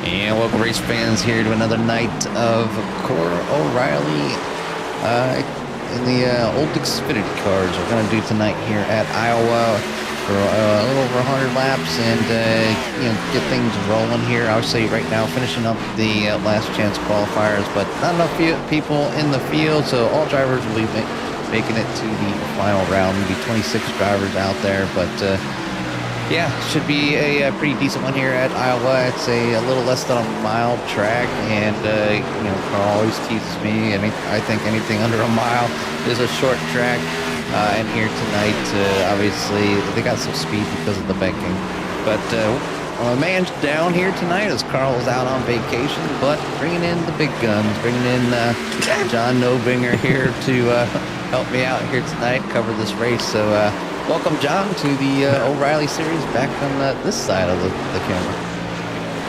And welcome, race fans, here to another night of Oreilly in the old Xfinity cars. We're going to do tonight here at Iowa for a little over 100 laps and get things rolling here. Obviously, right now finishing up the last chance qualifiers, but not enough people in the field, so all drivers will be making it to the final round. Maybe 26 drivers out there, but yeah, should be a pretty decent one here at Iowa. It's a little less than a mile track, and Carl always teases me, and I think anything under a mile is a short track. And here tonight, obviously, they got some speed because of the banking. But a man's down here tonight as Carl's out on vacation, but bringing in the big guns, bringing in John Nobinger here to help me out here tonight, cover this race. So welcome, John, to the Oreilly series back on this side of the camera.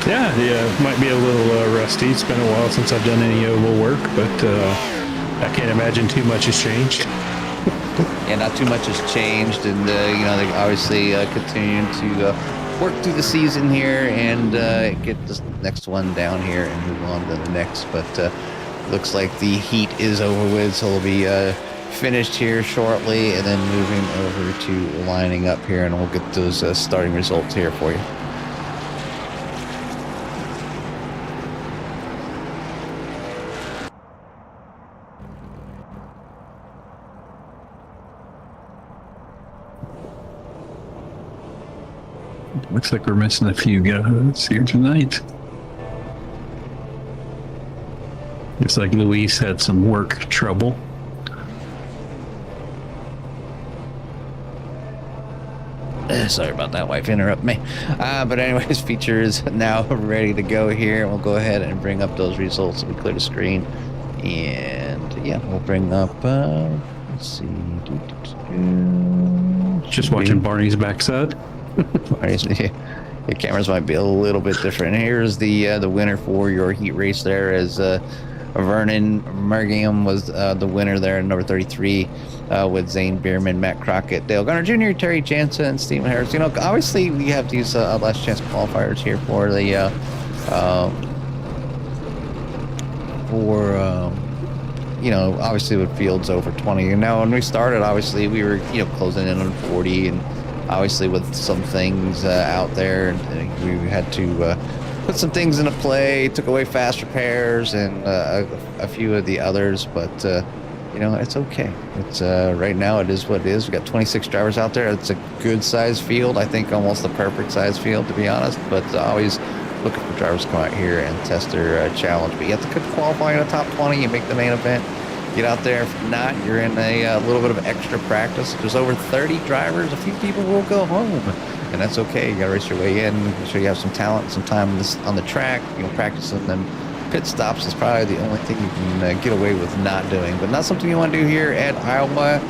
Yeah, might be a little rusty. It's been a while since I've done any oval work, but I can't imagine too much has changed. Yeah, not too much has changed, and they obviously continuing to work through the season here and get this next one down here and move on to the next. But looks like the heat is over with, so it'll be finished here shortly, and then moving over to lining up here, and we'll get those starting results here for you. Looks like we're missing a few guys here tonight. Looks like Luis had some work trouble. Sorry about that, wife interrupt me. But anyways, feature is now ready to go here. We'll go ahead and bring up those results. We clear the screen, and yeah, we'll bring up. Let's see. Just watching Barney's backside. The cameras might be a little bit different. Here's the winner for your heat race there, as Vernon Mergiam was the winner there, number 33, with Zane Bierman, Matt Crockett, Dale Gunner Jr., Terry Jansen, and Stephen Harris. Obviously we have these last chance qualifiers here for the obviously with fields over 20. And now when we started, obviously we were closing in on 40, and obviously with some things out there, we had to put some things into play, took away fast repairs and a few of the others, but it's okay. It's right now it is what it is. We got 26 drivers out there. It's a good size field. I think almost the perfect size field, to be honest, but always looking for drivers to come out here and test their challenge. But you have to qualify in the top 20 and make the main event. Get out there. If not, you're in a little bit of extra practice. There's over 30 drivers. A few people will go home, and that's okay. You got to race your way in. Make sure you have some talent, some time on the track. Practicing them. Pit stops is probably the only thing you can get away with not doing, but not something you want to do here at Iowa.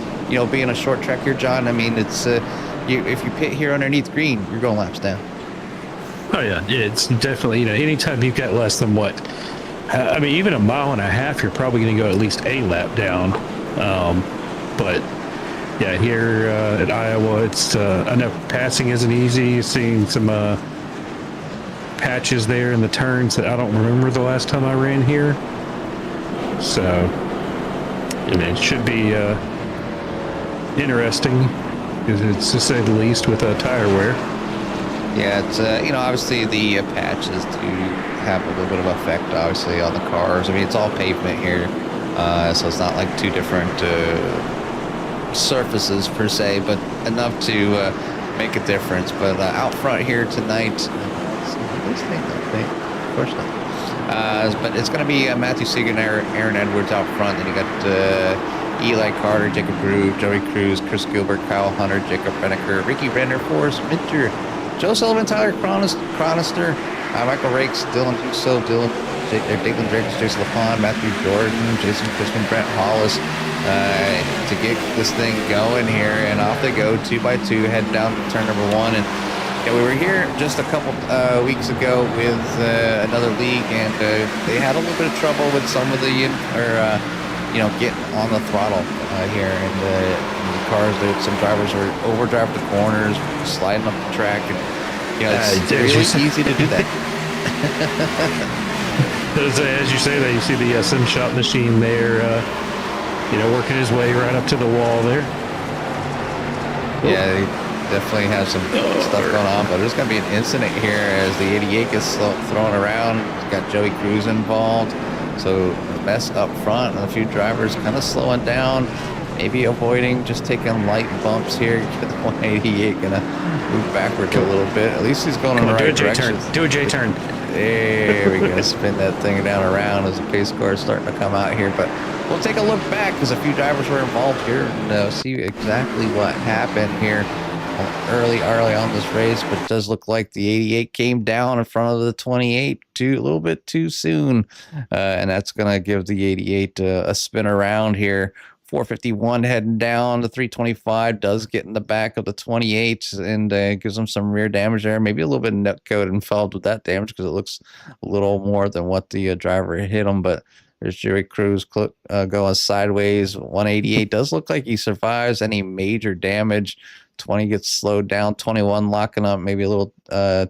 Being a short track here, John. I mean, it's if you pit here underneath green, you're going laps down. Oh yeah, it's definitely anytime you've got less than what. I mean, even a mile and a half, you're probably going to go at least a lap down. But yeah, here at Iowa, it's I know passing isn't easy. Seeing some patches there in the turns that I don't remember the last time I ran here. So, it should be interesting, it's to say the least, with tire wear. Yeah, it's obviously the patches do have a little bit of effect, obviously, on the cars. I mean, it's all pavement here, so it's not like two different surfaces per se, but enough to make a difference. But out front here tonight, of course not. But it's going to be Matthew Segan, Aaron Edwards out front. Then you got Eli Carter, Jacob Groove, Joey Cruz, Chris Gilbert, Kyle Hunter, Jacob Renneker, Ricky Renner, Forrest Minter, Joe Sullivan, Tyler Chronister, Michael Rakes, Dylan Huso, Declan Jacobs, Jason LaFon, Matthew Jordan, Jason Crispin, Brent Hollis, to get this thing going here. And off they go, 2x2, head down to turn number 1. And we were here just a couple weeks ago with another league, and they had a little bit of trouble with some of the, getting on the throttle here. And the cars, some drivers were overdrive the corners, sliding up the track, and it's really easy to do that. As you say that, you see the sim shop machine there, working his way right up to the wall there. Yeah, he definitely has some stuff going on, but there's going to be an incident here as the 88 gets thrown around. It's got Joey Cruz involved, so a mess up front, and a few drivers kind of slowing down, maybe avoiding, just taking light bumps here. The 188 going to move backwards a little bit. At least he's going in the right direction. Do a J turn. There we go. Spin that thing down around as the pace car is starting to come out here. But we'll take a look back because a few drivers were involved here and see exactly what happened here early on this race. But it does look like the 88 came down in front of the 28 a little bit too soon. And that's going to give the 88 a spin around here. 451 heading down. The 325 does get in the back of the 28 and gives them some rear damage there. Maybe a little bit of net code involved with that damage because it looks a little more than what the driver hit him. But there's Joey Cruz going sideways. 188 does look like he survives any major damage. 20 gets slowed down. 21 locking up, maybe a little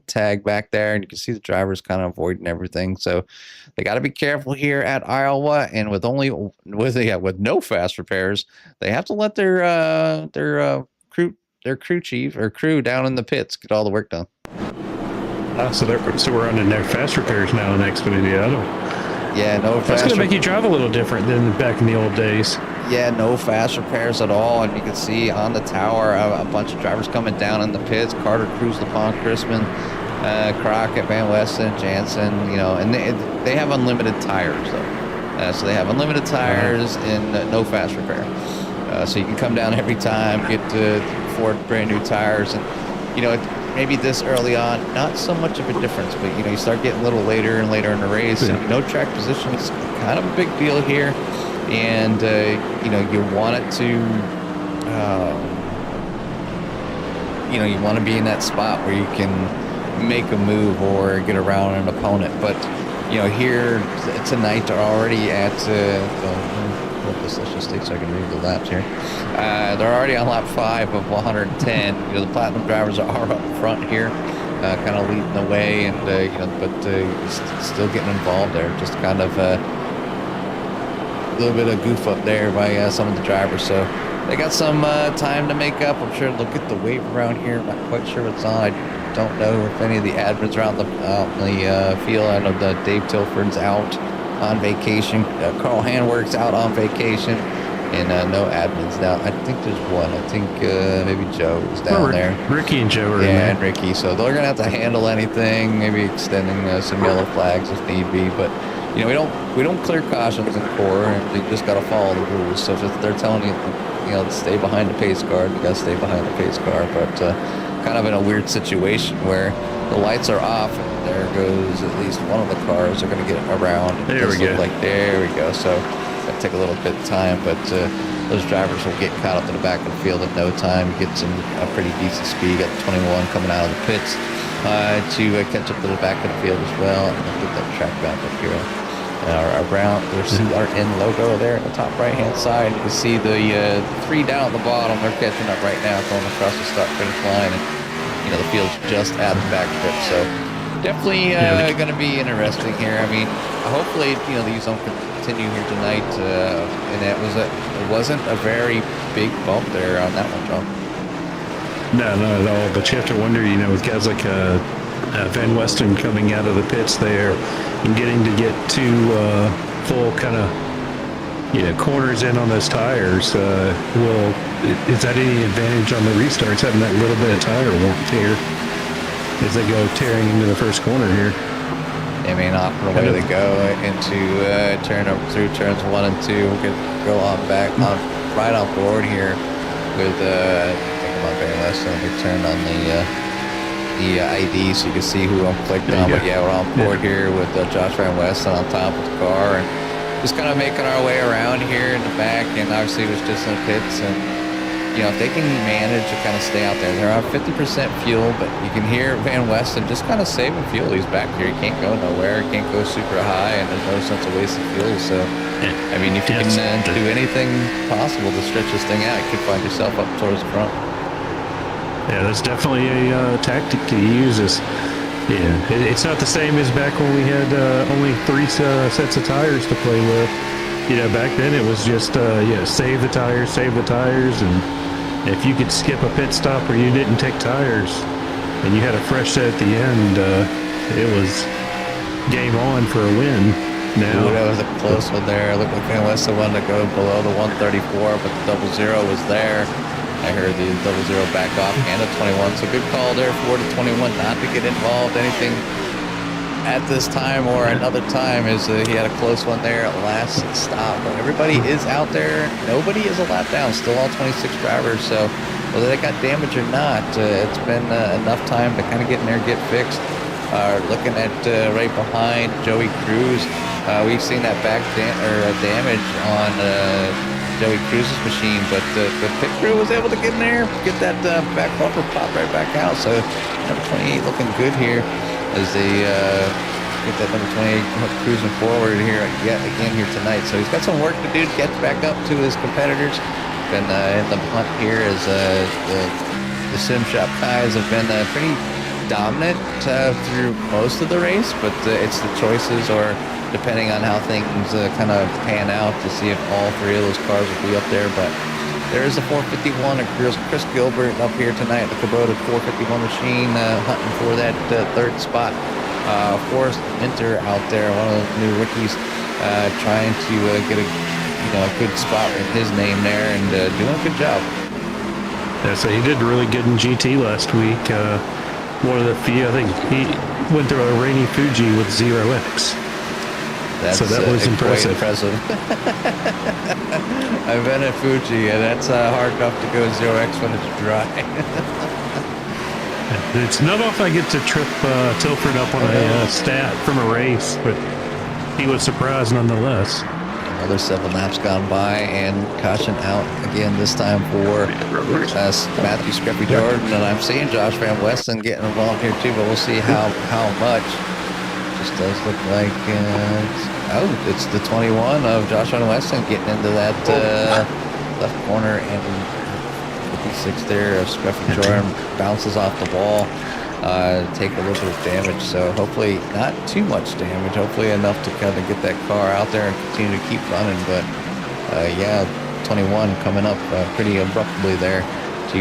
tag back there, and you can see the drivers kind of avoiding everything. So they got to be careful here at Iowa, and with no fast repairs, they have to let their crew chief or crew down in the pits get all the work done. So we're running their fast repairs now in Xfinity. Yeah, no. That's going to make you drive a little different than back in the old days. Yeah, no fast repairs at all, and you can see on the tower a bunch of drivers coming down in the pits. Carter, Cruz, LaPon, Chrisman, Crockett, Van Westen, Jansen, and they have unlimited tires though. So they have unlimited tires and no fast repair. So you can come down every time, get 4 brand new tires, and maybe this early on, not so much of a difference, but you start getting a little later and later in the race. Yeah. And track position is kind of a big deal here, and you want it to, you want to be in that spot where you can make a move or get around an opponent. But here tonight they're already at. Let's just take so I can read the laps here. They're already on lap 5 of 110. The platinum drivers are up front here, kind of leading the way, and but still getting involved there. Just kind of a little bit of goof up there by some of the drivers. So they got some time to make up. I'm sure they'll get the wave around here. Not quite sure what's on. I don't know if any of the admins are out in the field. I know that Dave Tilford's out on vacation. Carl Handwerk's out on vacation, and no admins now. I think there's one. I think maybe Joe is down there. Ricky and Joe are in there. Yeah, and Ricky. So they're gonna have to handle anything. Maybe extending some yellow flags if need be. But we don't clear cautions in core, and you just gotta follow the rules. So if they're telling you, to stay behind the pace car, you gotta stay behind the pace car. But kind of in a weird situation where the lights are off, and there goes at least one of the cars. They're going to get around. There we go. There we go. So that'll take a little bit of time, but those drivers will get caught up to the back of the field in no time. Get some pretty decent speed. Got 21 coming out of the pits to catch up to the back of the field as well. And I'll get that track back up here. Around, there's our in logo there at the top right-hand side. You can see the 3 down at the bottom. They're catching up right now, going across the start-finish line. And the field's just out of the back strip, so definitely going to be interesting here. I mean, hopefully, these don't continue here tonight, and it wasn't a very big bump there on that one, John. No, not at all. But you have to wonder, with guys like Van Westen coming out of the pits there and getting to get 2 full kind of corners in on those tires, is that any advantage on the restarts, having that little bit of tire won't tear as they go tearing into the first corner here? I mean, off the way they go into turn up through turns 1 and 2. We'll go on back right on board here with I think I'm on Van Westen. We turned on the ID so you can see who I'm clicked on. But yeah, we're on board here with Josh Van Westen on top of the car, and just kind of making our way around here in the back. And obviously it was just in the pits, and if they can manage to kind of stay out there, they're on 50% fuel, but you can hear Van Westen just kind of saving fuel. He's back here. He can't go nowhere. He can't go super high, and there's no sense of wasting fuel. So, I mean, if you can do anything possible to stretch this thing out, you could find yourself up towards the front. Yeah, that's definitely a tactic to use. Is Yeah, it's not the same as back when we had only three sets of tires to play with. You know, back then it was just, save the tires, and if you could skip a pit stop or you didn't take tires, and you had a fresh set at the end, it was game on for a win. Now, Ooh, that was a close one there. Looked like Van Westen wanted to go below the 134, but the 00 was there. I heard the 00 back off and a 21, so good call there for the 21 not to get involved anything at this time or another time, as he had a close one there at last stop. But everybody is out there. Nobody is a lap down. Still all 26 drivers, so whether they got damage or not, it's been enough time to kind of get in there, get fixed. Looking at right behind Joey Cruz, we've seen that back damage on Joey Cruz's machine, but the pit crew was able to get in there, get that back bumper pop right back out. So number 28 looking good here as they get that number 28 cruising forward here yet again here tonight. So he's got some work to do to get back up to his competitors. Been in the hunt here as the Sim Shop guys have been pretty dominant through most of the race, but it's the choices, or depending on how things kind of pan out, to see if all three of those cars will be up there. But there is a 451 of Chris Gilbert up here tonight, the Kubota 451 machine, hunting for that third spot. Forrest Minter out there, one of the new rookies, trying to get a good spot in his name there, and doing a good job. Yeah, so he did really good in GT last week. One of the few, I think he went through a rainy Fuji with 0X. So that was impressive. I've been at Fuji, and that's hard enough to go 0X when it's dry. It's not often I get to trip Tilford up on a stat from a race, but he was surprised nonetheless. Another 7 laps gone by, and caution out again this time for Matthew Scruffy Jordan, and I'm seeing Josh Van Westen getting involved here too, but we'll see how much. Just does look like it's the 21 of Josh Van Westen getting into that left corner, and 56 there of Scruffy Jordan bounces off the wall. Take a little bit of damage, so hopefully not too much damage, hopefully enough to kind of get that car out there and continue to keep running. But 21 coming up pretty abruptly there to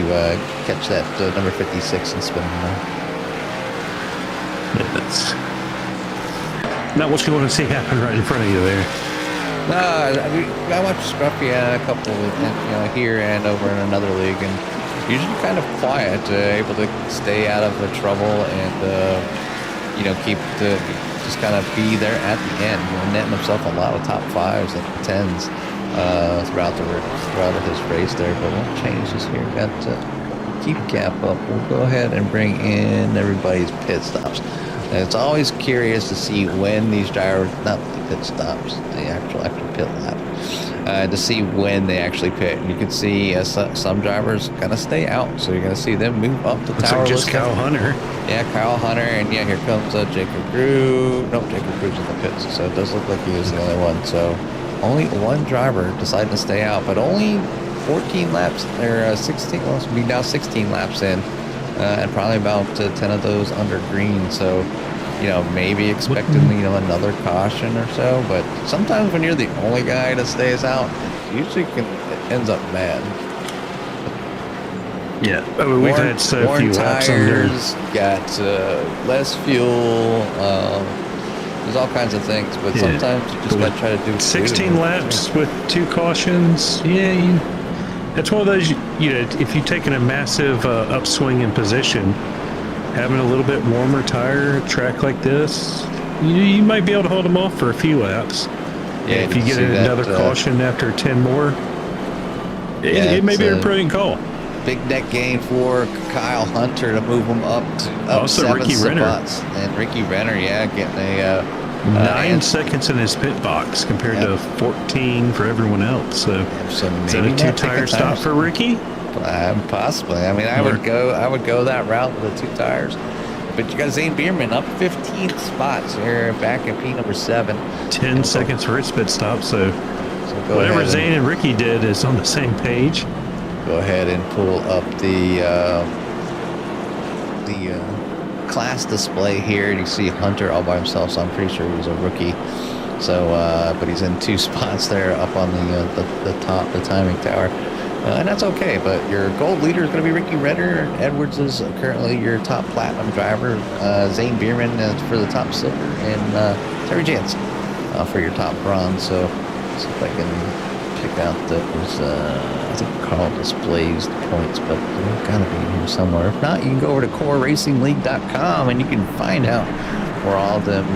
catch that number 56 and spin him around. That's not what you want to see happen right in front of you there. I watched Scruffy a couple here and over in another league, and usually kind of quiet, able to stay out of the trouble and keep just kind of be there at the end, netting himself a lot of top 5s and 10s throughout his race there. But we'll change this here. Got to keep cap up. We'll go ahead and bring in everybody's pit stops. And it's always curious to see when these drivers, not the pit stops, the actual pit lap, to see when they actually pit. And you can see some drivers kind of stay out, so you're going to see them move up the tower. Like just Kyle Hunter. Yeah, Kyle Hunter, and yeah, here comes Jacob Grew. Nope, Jacob Grew's in the pits, so it does look like he is the only one. So only one driver decided to stay out, but only 14 laps, or 16, well, it's be now 16 laps in. And probably about 10 of those under green, so maybe expecting another caution or so. But sometimes when you're the only guy that stays out, it usually it ends up bad. Yeah, I mean, we've had so few laps under. Got less fuel. There's all kinds of things, but sometimes you just got to try to do 16 laps with 2 cautions. Yeah, it's one of those, if you've taken a massive upswing in position, having a little bit warmer tire track like this, you might be able to hold them off for a few laps. Yeah, if you get another caution after 10 more, it may be a brilliant call. Big net gain for Kyle Hunter to move him up also 7 Ricky spots. Renner. And Ricky Renner, getting a 9 seconds in his pit box compared to 14 for everyone else. So is that a 2-tire stop for Ricky? Possibly. I mean, I would go that route with the 2 tires. But you got Zane Bierman up 15 spots here back in P number 7. 10 seconds for his pit stop. So whatever Zane and Ricky did is on the same page. Go ahead and pull up the class display here, and you see Hunter all by himself, so I'm pretty sure he was a rookie. So, but he's in 2 spots there up on the top, the timing tower. And that's okay, but your gold leader is going to be Ricky Renner. Edwards is currently your top platinum driver. Zane Bierman is for the top silver, and Terry Jansen for your top bronze. So, see if I can pick out those. I think Carl displays the points, but they've got to be in here somewhere. If not, you can go over to CoreRacingLeague.com and you can find out where all of them.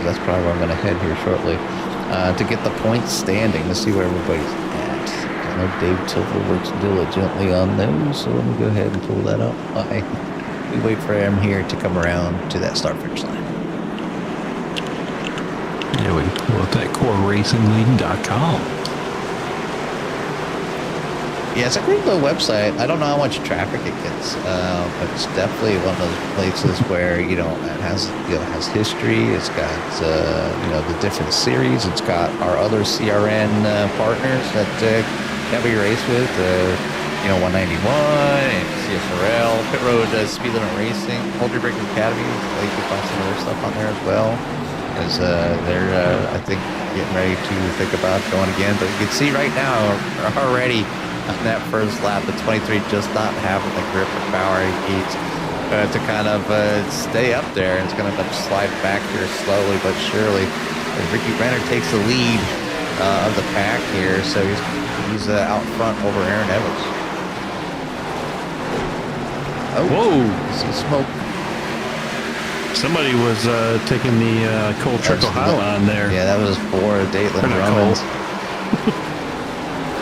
That's probably where I'm going to head here shortly. To get the points standing, to see where everybody's at. I know Dave Tilford works diligently on those, so let me go ahead and pull that up. We wait for him here to come around to that start finish line. Yeah, we pull up that CoreRacingLeague.com. Yeah, it's a great little website. I don't know how much traffic it gets, but it's definitely one of those places where it has history. It's got the different series. It's got our other CRN partners that we race with. 191 and CSRL, Pit Road, Speed Limit Racing, Hold Your Breaker Academy. You can find some other stuff on there as well. As they're I think getting ready to think about going again. But you can see right now already. On that first lap, the 23 just not having the grip or power he needs to kind of stay up there. And it's going to end up slide back here slowly but surely. And Ricky Renner takes the lead of the pack here, so he's out front over Aaron Evans. Oh, whoa! You see smoke. Somebody was taking the Cole Trickle High line there. Yeah, that was for Datelin Drummond.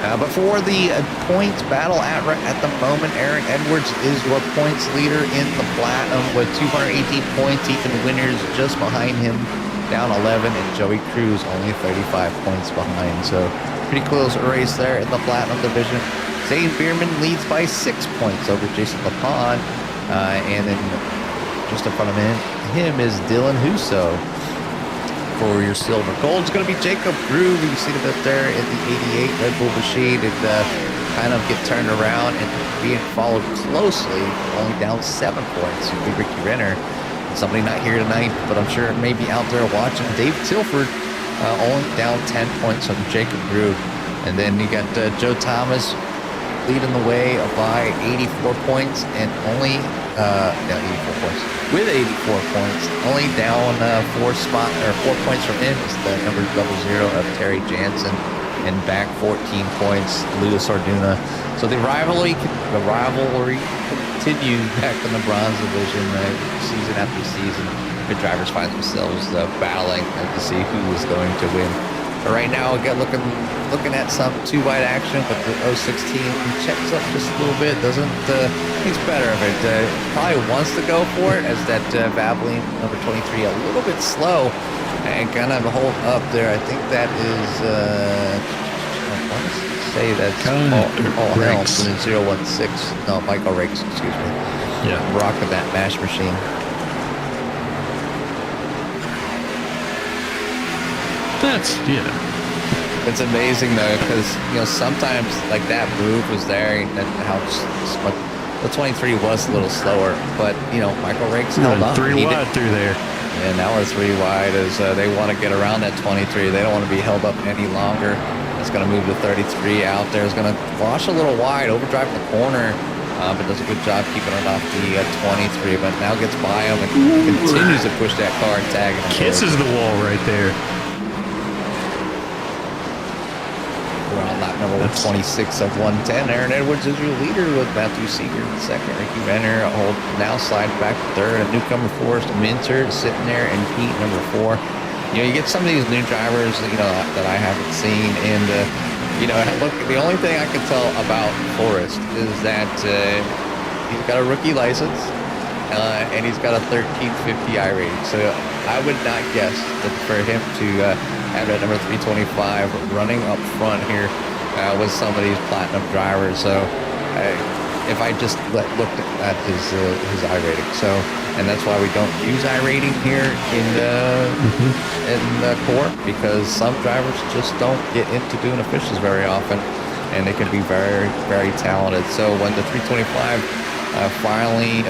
But for the points battle at the moment, Aaron Edwards is your points leader in the Platinum with 218 points. Ethan Winters just behind him, down 11, and Joey Cruz only 35 points behind. So pretty close race there in the Platinum division. Zane Bierman leads by 6 points over Jason LaPon. And then just in front of him is Dylan Husso. For your silver. Gold's going to be Jacob Groove. You see him up there in the 88 Red Bull machine and kind of get turned around and being followed closely, only down 7 points. It'll be Ricky Renner. Somebody not here tonight, but I'm sure maybe out there watching. Dave Tilford only down 10 points on Jacob Groove. And then you got Joe Thomas leading the way by 84 points and only 84 points. With 84 points, only down 4 points from him is the number 00 of Terry Jansen, and back 14 points, Luis Orduna. So the rivalry continues back in the bronze division, season after season. The drivers find themselves battling to see who is going to win. But right now, again, looking at some 2-wide action, but the 016 checks up just a little bit. Doesn't thinks better of it. Probably wants to go for it, as that Valvoline number 23 a little bit slow and kind of hold up there. I think that is I want to say that's Paul Helms and 016. No, Michael Rakes, excuse me. Yeah, rocking that mash machine. It's amazing though, because sometimes like that move was there, and how the 23 was a little slower, but Michael Rakes held on. 3 wide through there. Yeah, now we're 3 wide as they want to get around that 23. They don't want to be held up any longer. It's going to move the 33 out there. It's going to wash a little wide, overdrive the corner, but does a good job keeping it off the 23. But now gets by him and continues to push that car and tag him. Kisses the wall right there. We're on lap number 26 of 110. Aaron Edwards is your leader with Matthew Seeger in second. Ricky Renner now slides back to third. A newcomer Forrest Minter sitting there in heat number 4. You get some of these new drivers that I haven't seen, and look, the only thing I can tell about Forrest is that he's got a rookie license and he's got a 1350 I rating. So I would not guess that for him to have that number 325 running up front here with some of these platinum drivers. So if I just looked at his I rating, and that's why we don't use I rating here in the core, because some drivers just don't get into doing officials very often, and they can be very, very talented. So when the 325 finally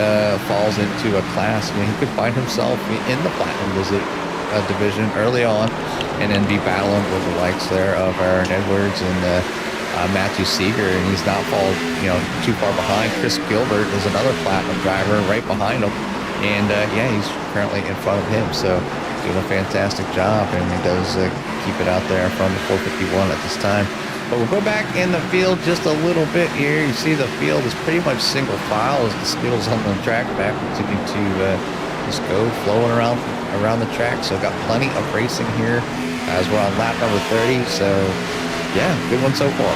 falls into a class, he could find himself in the Platinum division early on, and then be battling with the likes there of Aaron Edwards and Matthew Seeger, and he's not fallen too far behind. Chris Gilbert is another Platinum driver right behind him, and he's currently in front of him, so doing a fantastic job, and he does keep it out there from the 451 at this time. But we'll go back in the field just a little bit here. You see the field is pretty much single file as the Skittles on the track back continue to just go flowing around the track. So got plenty of racing here as we're on lap number 30. So yeah, good one so far.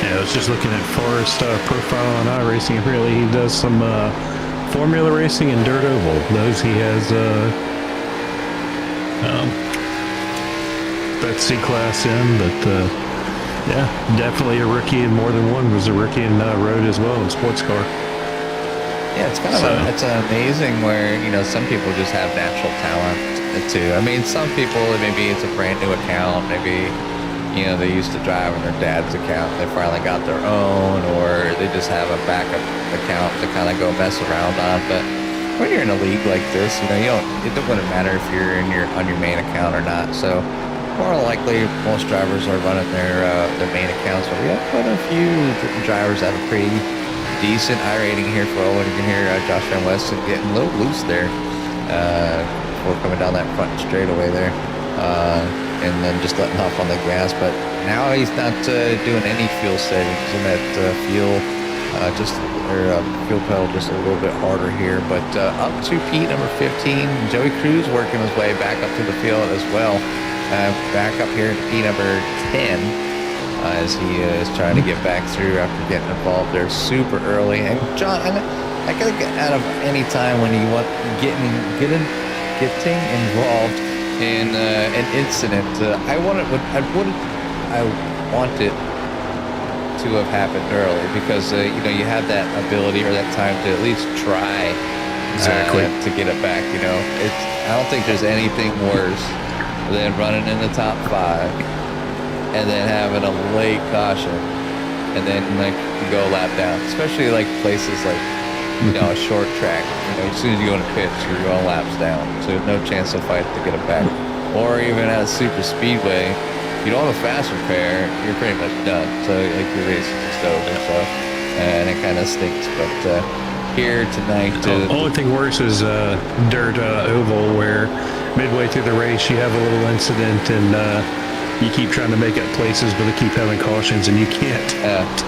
Yeah, I was just looking at Forrest profile on iRacing. Apparently he does some formula racing and dirt oval. Those he has that C class in, but yeah, definitely a rookie, and more than one was a rookie in road as well in sports car. Yeah, it's kind of it's amazing where some people just have natural talent too. I mean, some people maybe it's a brand new account, maybe they used to drive in their dad's account, they finally got their own, or they just have a backup account to kind of go mess around on. But when you're in a league like this, it wouldn't matter if you're on your main account or not. So more likely, most drivers are running their main accounts, but we have quite a few drivers that have a pretty decent iRating here for Owen. You can hear Josh Van Weston getting a little loose there before coming down that front straightaway there, and then just letting off on the gas. But now he's not doing any fuel savings in that fuel pedal just a little bit harder here. But up to P number 15, Joey Cruz working his way back up to the field as well. Back up here to P number 10 as he is trying to get back through after getting involved there super early. And John, I gotta get out of any time when you want getting involved in an incident. I want it to have happened early, because you have that ability or that time to at least try to get it back. I don't think there's anything worse than running in the top 5 and then having a late caution and then you go a lap down, especially places like a short track. As soon as you go into pits, you're going laps down, so there's no chance to fight to get it back. Or even at a super speedway, if you don't have a fast repair, you're pretty much done. So your race is just over. So and it kind of stinks. But here tonight, the only thing worse is dirt oval, where midway through the race you have a little incident and you keep trying to make up places, but they keep having cautions and you can't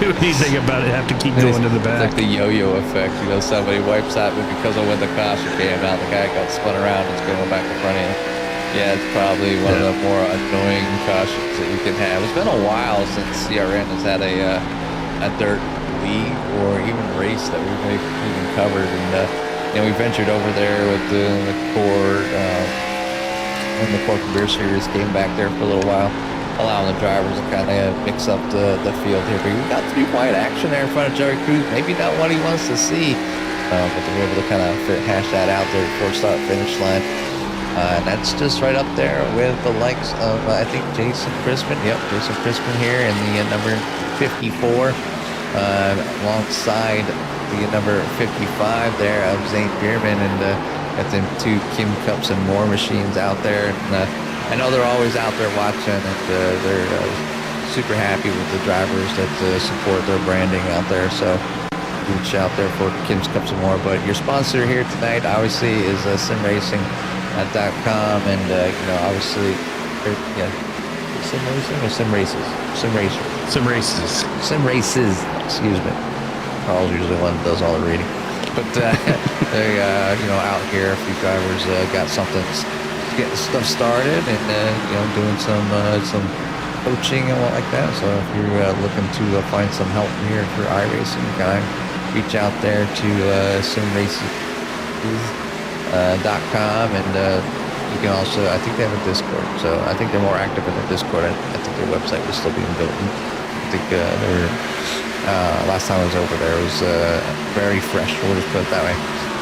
do anything about it. You have to keep going to the back. It's like the yo-yo effect. Somebody wipes out, but because of when the caution came out, the guy got spun around and it's going back in front of you. Yeah, it's probably one of the more annoying cautions that you can have. It's been a while since CRN has had a dirt league or even race that we've even covered, and we ventured over there with the Core when the Pork and Beer Series came back there for a little while, allowing the drivers to kind of mix up the field here. But we got 3-wide action there in front of Joey Cruz. Maybe not what he wants to see, but they were able to kind of hash that out there before start-finish line. And that's just right up there with the likes of, I think, Jason Crispin. Yep, Jason Crispin here in the number 54, alongside the number 55 there of Zane Bierman, and got them 2 Kim Cups and more machines out there. And I know they're always out there watching, and they're super happy with the drivers that support their branding out there. So good shout there for Kim's Cups and more. But your sponsor here tonight, obviously, is SimRacing.com, and obviously, Sim Racing or Sim Races? Sim Racer. Some races. Sim Races, excuse me. Carl's usually one that does all the reading. But they, out here, a few drivers got something, getting stuff started, and doing some coaching and what like that. So if you're looking to find some help here for iRacing, kind of reach out there to simraces.com, and you can also, I think they have a Discord, so I think they're more active in their Discord. I think their website was still being built. I think they're last time I was over there, it was very fresh. We'll just put it that way.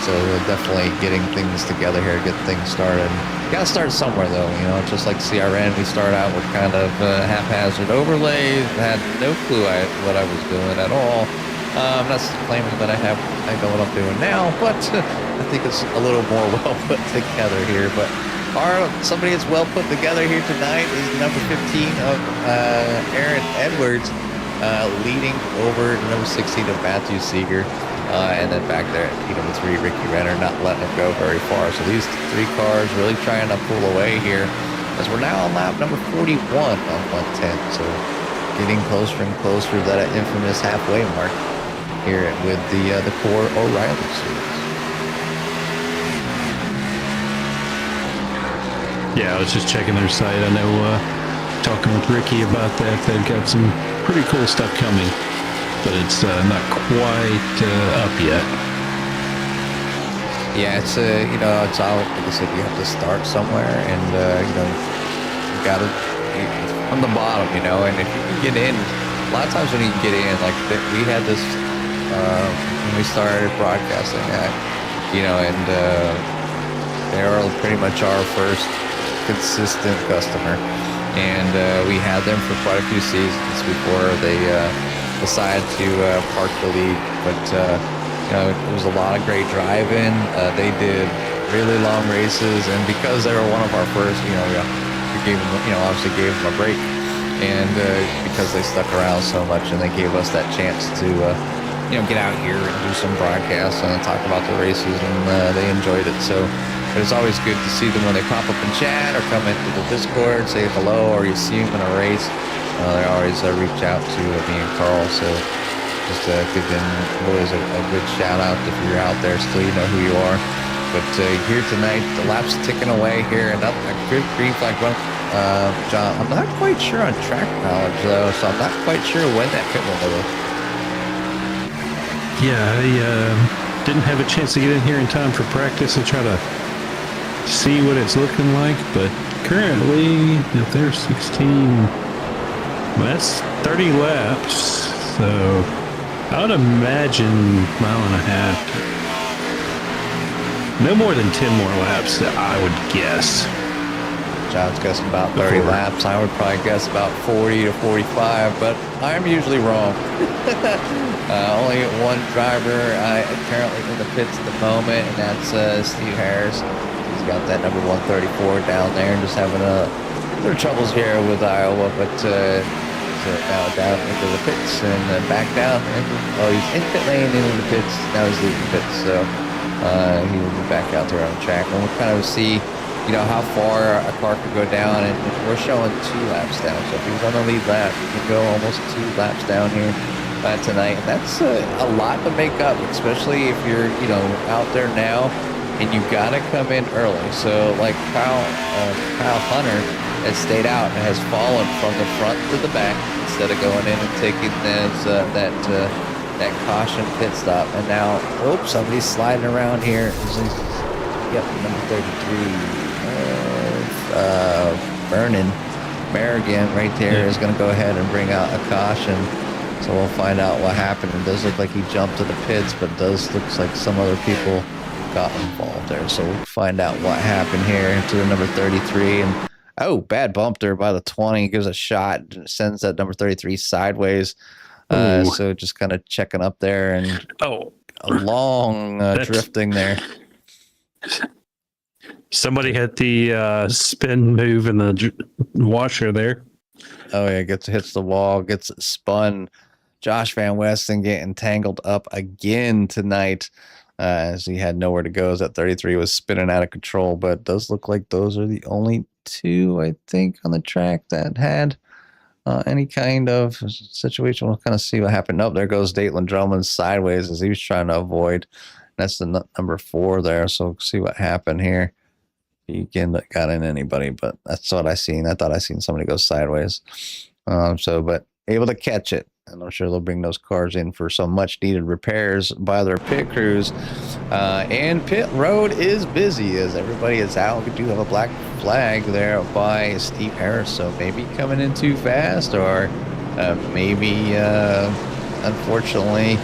So definitely getting things together here, get things started. Got to start somewhere though, you know, just like CRN, we start out with kind of haphazard overlays, had no clue what I was doing at all. I'm not claiming that I know what I'm doing now, but I think it's a little more well put together here. But somebody that's well put together here tonight is number 15 of Aaron Edwards, leading over number 16 of Matthew Seeger. And then back there at number 3, Ricky Renner, not letting him go very far. So these 3 cars really trying to pull away here as we're now on lap number 41 on 110. So getting closer and closer to that infamous halfway mark here with the core Oreilly series. Yeah, I was just checking their site. I know talking with Ricky about that, they've got some pretty cool stuff coming. But it's not quite up yet. Yeah, it's it's all, like I said, you have to start somewhere, and you got to from the bottom, and if you can get in, a lot of times when you can get in, like we had this when we started broadcasting, and they are pretty much our first consistent customer, and we had them for quite a few seasons before they decided to park the league. But it was a lot of great driving. They did really long races, and because they were one of our first, we gave them, obviously gave them a break, and because they stuck around so much, and they gave us that chance to get out here and do some broadcasts and talk about the races, and they enjoyed it. So but it's always good to see them when they pop up in chat or come into the Discord, say hello, or you see them in a race. They always reach out to me and Carl, so just give them always a good shout out if you're out there still, you know who you are. But here tonight, the laps ticking away here, and a good green flag run. John, I'm not quite sure on track knowledge though, so I'm not quite sure when that pit will go. Yeah, I didn't have a chance to get in here in time for practice and try to see what it's looking like, but currently, if there's 16, that's 30 laps, so I would imagine mile and a half, no more than 10 more laps, I would guess. John's guessing about 30 laps. I would probably guess about 40 to 45, but I'm usually wrong. Only one driver currently in the pits at the moment, and that's Steve Harris. He's got that number 134 down there and just having a little troubles here with Iowa, but now down into the pits and back down. He's in pit lane into the pits. Now he's leaving the pits, so he will be back out there on the track. And we'll kind of see, how far a car could go down, and we're showing 2 laps down. So if he's on the lead lap, he can go almost 2 laps down here tonight. And that's a lot to make up, especially if you're, out there now and you got to come in early. So like Kyle Hunter has stayed out and has fallen from the front to the back instead of going in and taking that caution pit stop. And now, somebody's sliding around here. Yep, number 33. Vernon Merrigan right there is going to go ahead and bring out a caution. So we'll find out what happened. It does look like he jumped to the pits, but it looks like some other people got involved there. So we'll find out what happened here to the number 33. And bad bump there by the 20. Gives a shot, sends that number 33 sideways. So just kind of checking up there, and a long drifting there. Somebody hit the spin move in the washer there. Oh yeah, hits the wall, gets spun. Josh Van Westen getting tangled up again tonight, as he had nowhere to go, as that 33 was spinning out of control. But it does look like those are the only 2, I think, on the track that had any kind of situation. We'll kind of see what happened. Nope, there goes Datelin Drummond sideways as he was trying to avoid. That's the number 4 there. So we'll see what happened here. You got in anybody, but that's what I seen. I thought I seen somebody go sideways. But able to catch it. And I'm sure they'll bring those cars in for some much needed repairs by their pit crews. And pit road is busy as everybody is out. We do have a black flag there by Steve Harris. So maybe coming in too fast, or maybe, unfortunately,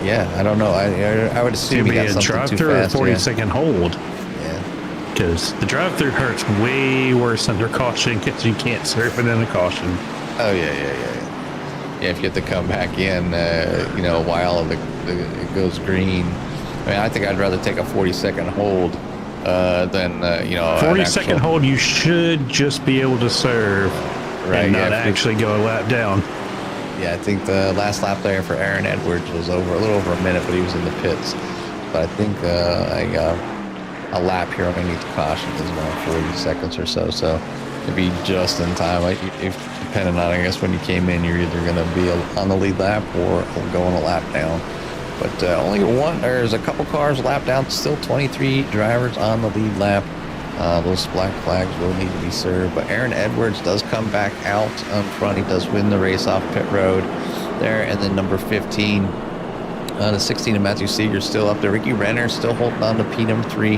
Yeah, I don't know. I would It's assume going he to be got a something too drive-through or fast. 40-second hold. Yeah. Because the drive-through hurts way worse under caution because you can't serve it in a caution. Oh yeah. Yeah, if you have to come back in, you know, while it goes green. I mean, I think I'd rather take a 40-second hold than you know, 40-second hold, you should just be able to serve right, and not yeah, actually go a lap down. Yeah, I think the last lap there for Aaron Edwards was over a little over a minute, but he was in the pits. But I think a lap here underneath the caution is around 40 seconds or so. So it'd be just in time. Like if depending on, I guess, when you came in, you're either going to be on the lead lap or going a lap down. But only there's a couple cars lap down. Still 23 drivers on the lead lap. Those black flags will need to be served, but Aaron Edwards does come back out on front. He does win the race off pit road there, and then number 15, the 16 of Matthew Seeger still up there. Ricky Renner still holding on to P number 3,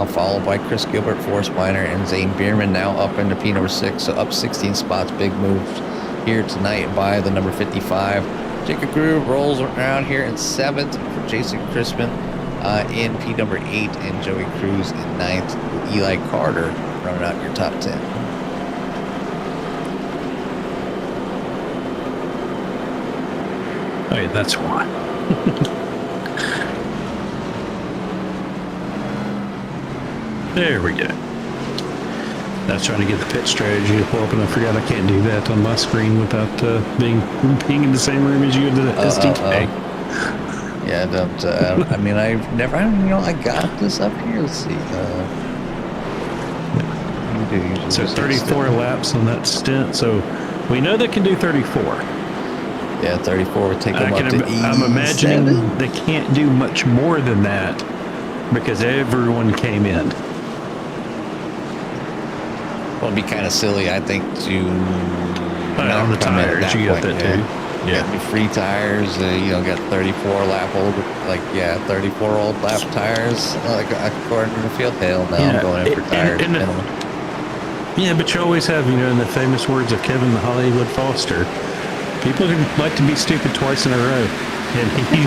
followed by Chris Gilbert, Forrest Weiner, and Zane Bierman now up into P number 6, so up 16 spots. Big moves here tonight by the number 55. Jacob Groove rolls around here in 7th for Jason Crispin. In P number 8, and Joey Cruz in 9th. Eli Carter running out your top 10. Oh, yeah, that's why. There we go. That's trying to get the pit strategy to pull up, and I forgot I can't do that on my screen without being in the same room as you in the SDK. Yeah, don't. I mean, I've never. You know, I got this up here. Let's see. So 34 laps on that stint. So we know they can do 34. Yeah, 34 would take them up to I'm imagining they can't do much more than that because everyone came in. Well, it'd be kind of silly, I think, to on the tires. You got that too. Yeah, free tires. You know, got 34 lap old, 34 old lap tires. Like according to the field, hell no, I'm going in for tires. Yeah, but you always have, you know, in the famous words of Kevin the Hollywood Foster, people like to be stupid twice in a row, and he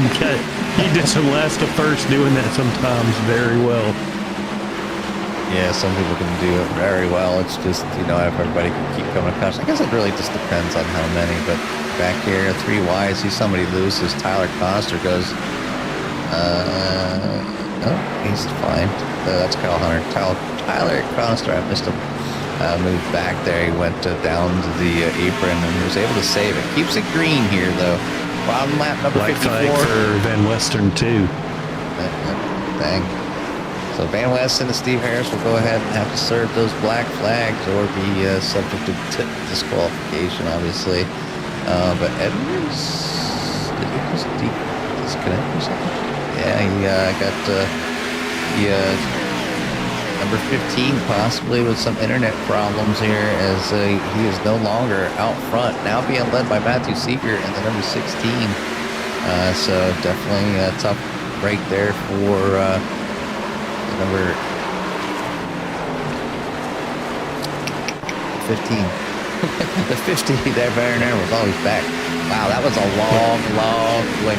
did some last to first doing that sometimes very well. Yeah, some people can do it very well. It's just, you know, if everybody can keep coming across. I guess it really just depends on how many. But back here, 3 wide, see somebody loses. Tyler Coster goes, no, he's fine. That's Kyle Hunter. Tyler Coster, I missed him. Moved back there. He went down to the apron and was able to save it. Keeps it green here, though. Bottom lap, number 54. Like for Van Western, too. Dang. So Van West and Steve Harris will go ahead and have to serve those black flags or be subject to disqualification, obviously. But Edwards, did he just disconnect or something? Yeah, he got number 15 possibly with some internet problems here as he is no longer out front. Now being led by Matthew Seeger and the number 16. So definitely a tough break there for number 15. The 15 there, Baron was always back. Wow, that was a long wait.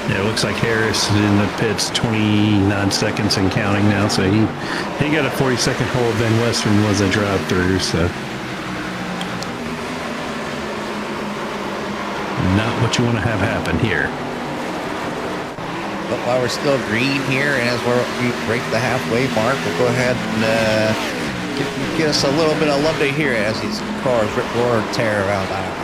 Yeah, it looks like Harris is in the pits 29 seconds and counting now, so he got a 40-second hold. Van Western was a drive-through, so not what you want to have happen here. But while we're still green here, and as we break the halfway mark, we'll go ahead and get us a little bit of love to hear as these cars rip, roar, and tear around Iowa.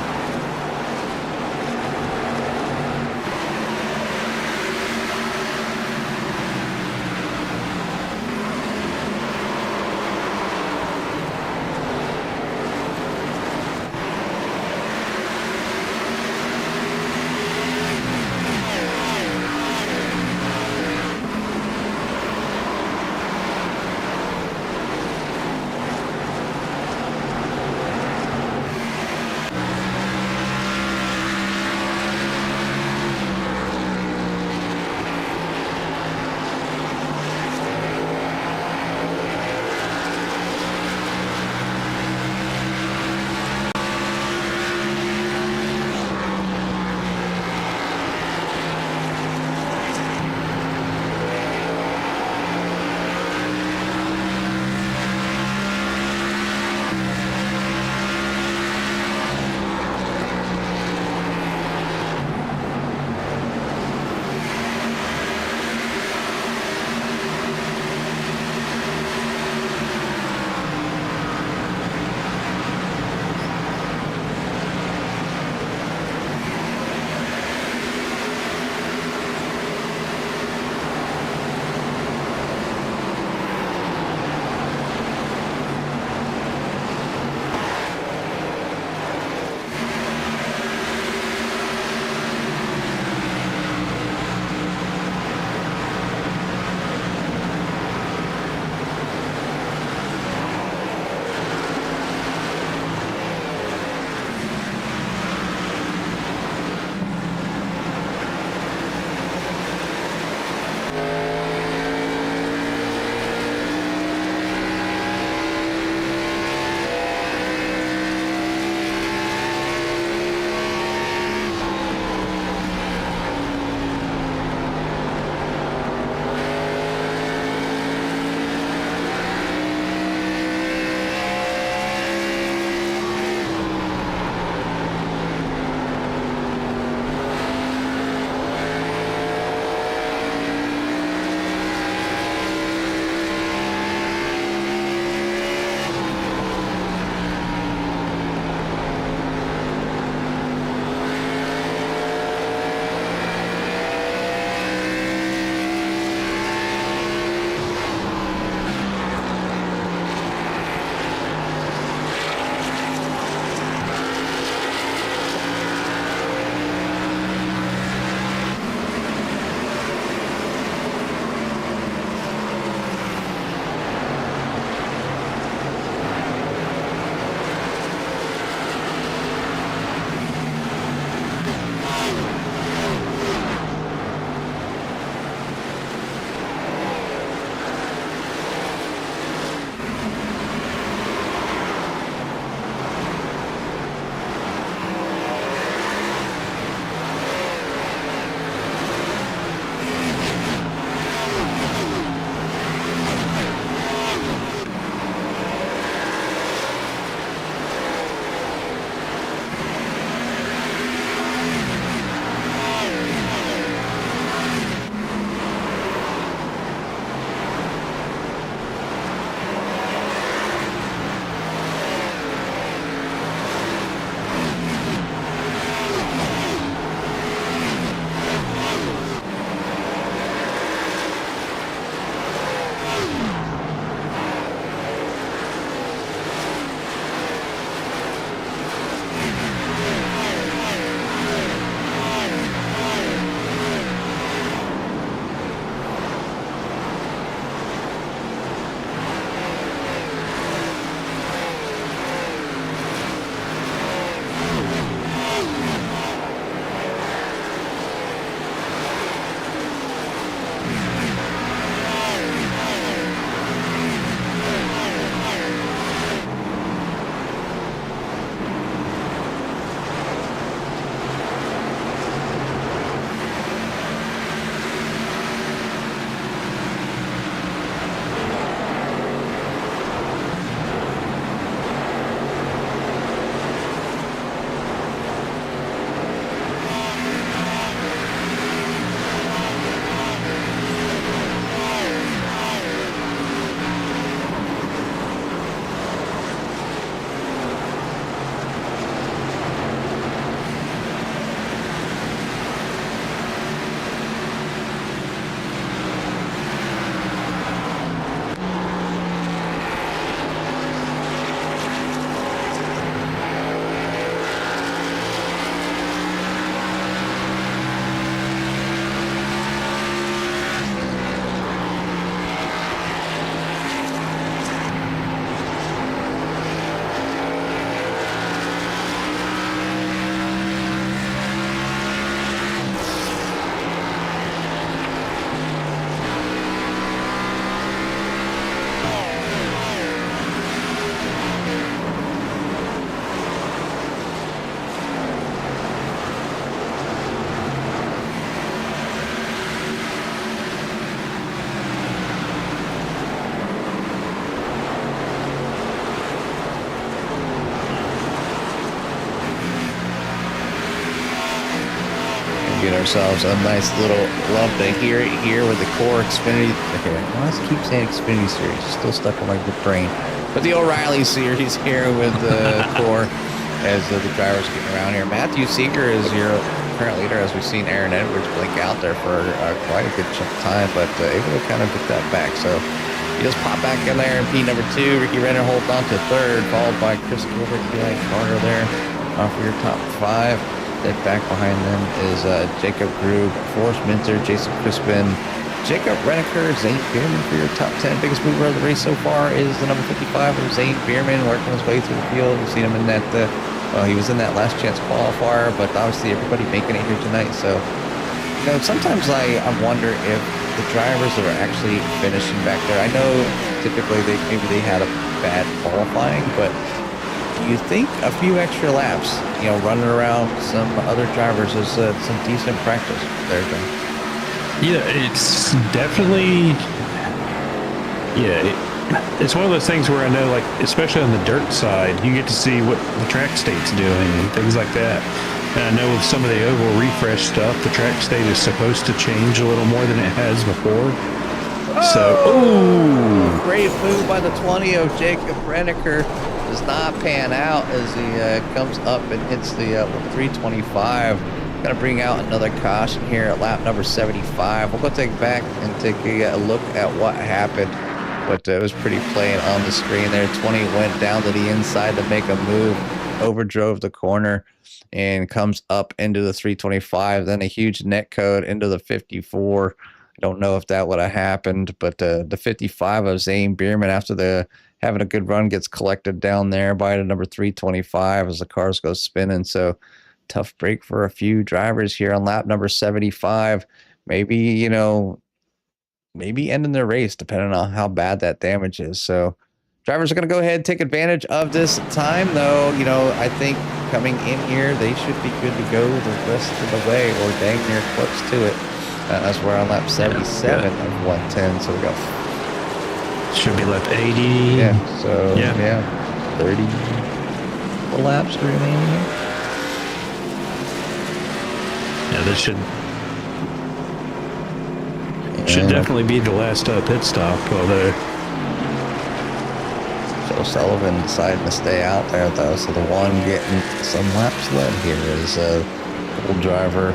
ourselves a nice little love to hear it here with the core Xfinity. Okay, I want to keep saying Xfinity series, still stuck in my brain. But the Oreilly series here with the core as the drivers getting around here. Matthew Seeger is your current leader, as we've seen Aaron Edwards blink out there for quite a good chunk of time, but able to kind of get that back. So he does pop back in there in P number 2. Ricky Renner holds on to 3rd, followed by Chris Gilbert, Eli Carter there for your top 5. Then back behind them is Jacob Grube, Forrest Minter, Jason Crispin, Jacob Renneker, Zane Bierman for your top 10. Biggest mover of the race so far is the number 55 of Zane Bierman, working his way through the field. We've seen him in that, he was in that last chance qualifier, but obviously everybody making it here tonight. So, sometimes I wonder if the drivers that are actually finishing back there, I know typically maybe they had a bad qualifying, but do you think a few extra laps, running around some other drivers is some decent practice there, John? Yeah, it's definitely, it's one of those things where I know, like, especially on the dirt side, you get to see what the track state's doing and things like that. And I know with some of the oval refresh stuff, the track state is supposed to change a little more than it has before. Great move by the 20 of Jacob Renneker. Does not pan out as he comes up and hits the 325. Going to bring out another caution here at lap number 75. We'll go take back and take a look at what happened. But it was pretty plain on the screen there. 20 went down to the inside to make a move, overdrove the corner, and comes up into the 325. Then a huge net code into the 54. I don't know if that would have happened, but the 55 of Zane Bierman, after having a good run, gets collected down there by the number 325 as the cars go spinning. So tough break for a few drivers here on lap number 75. Maybe, maybe ending their race depending on how bad that damage is. So drivers are going to go ahead and take advantage of this time, though. I think coming in here, they should be good to go the rest of the way, or dang near close to it, as we're on lap 77 of 110. So we got should be lap 80. Yeah, so 30 laps remaining here. Yeah, this should definitely be the last pit stop, although Joe Sullivan deciding to stay out there, though, so the one getting some laps led here is a old driver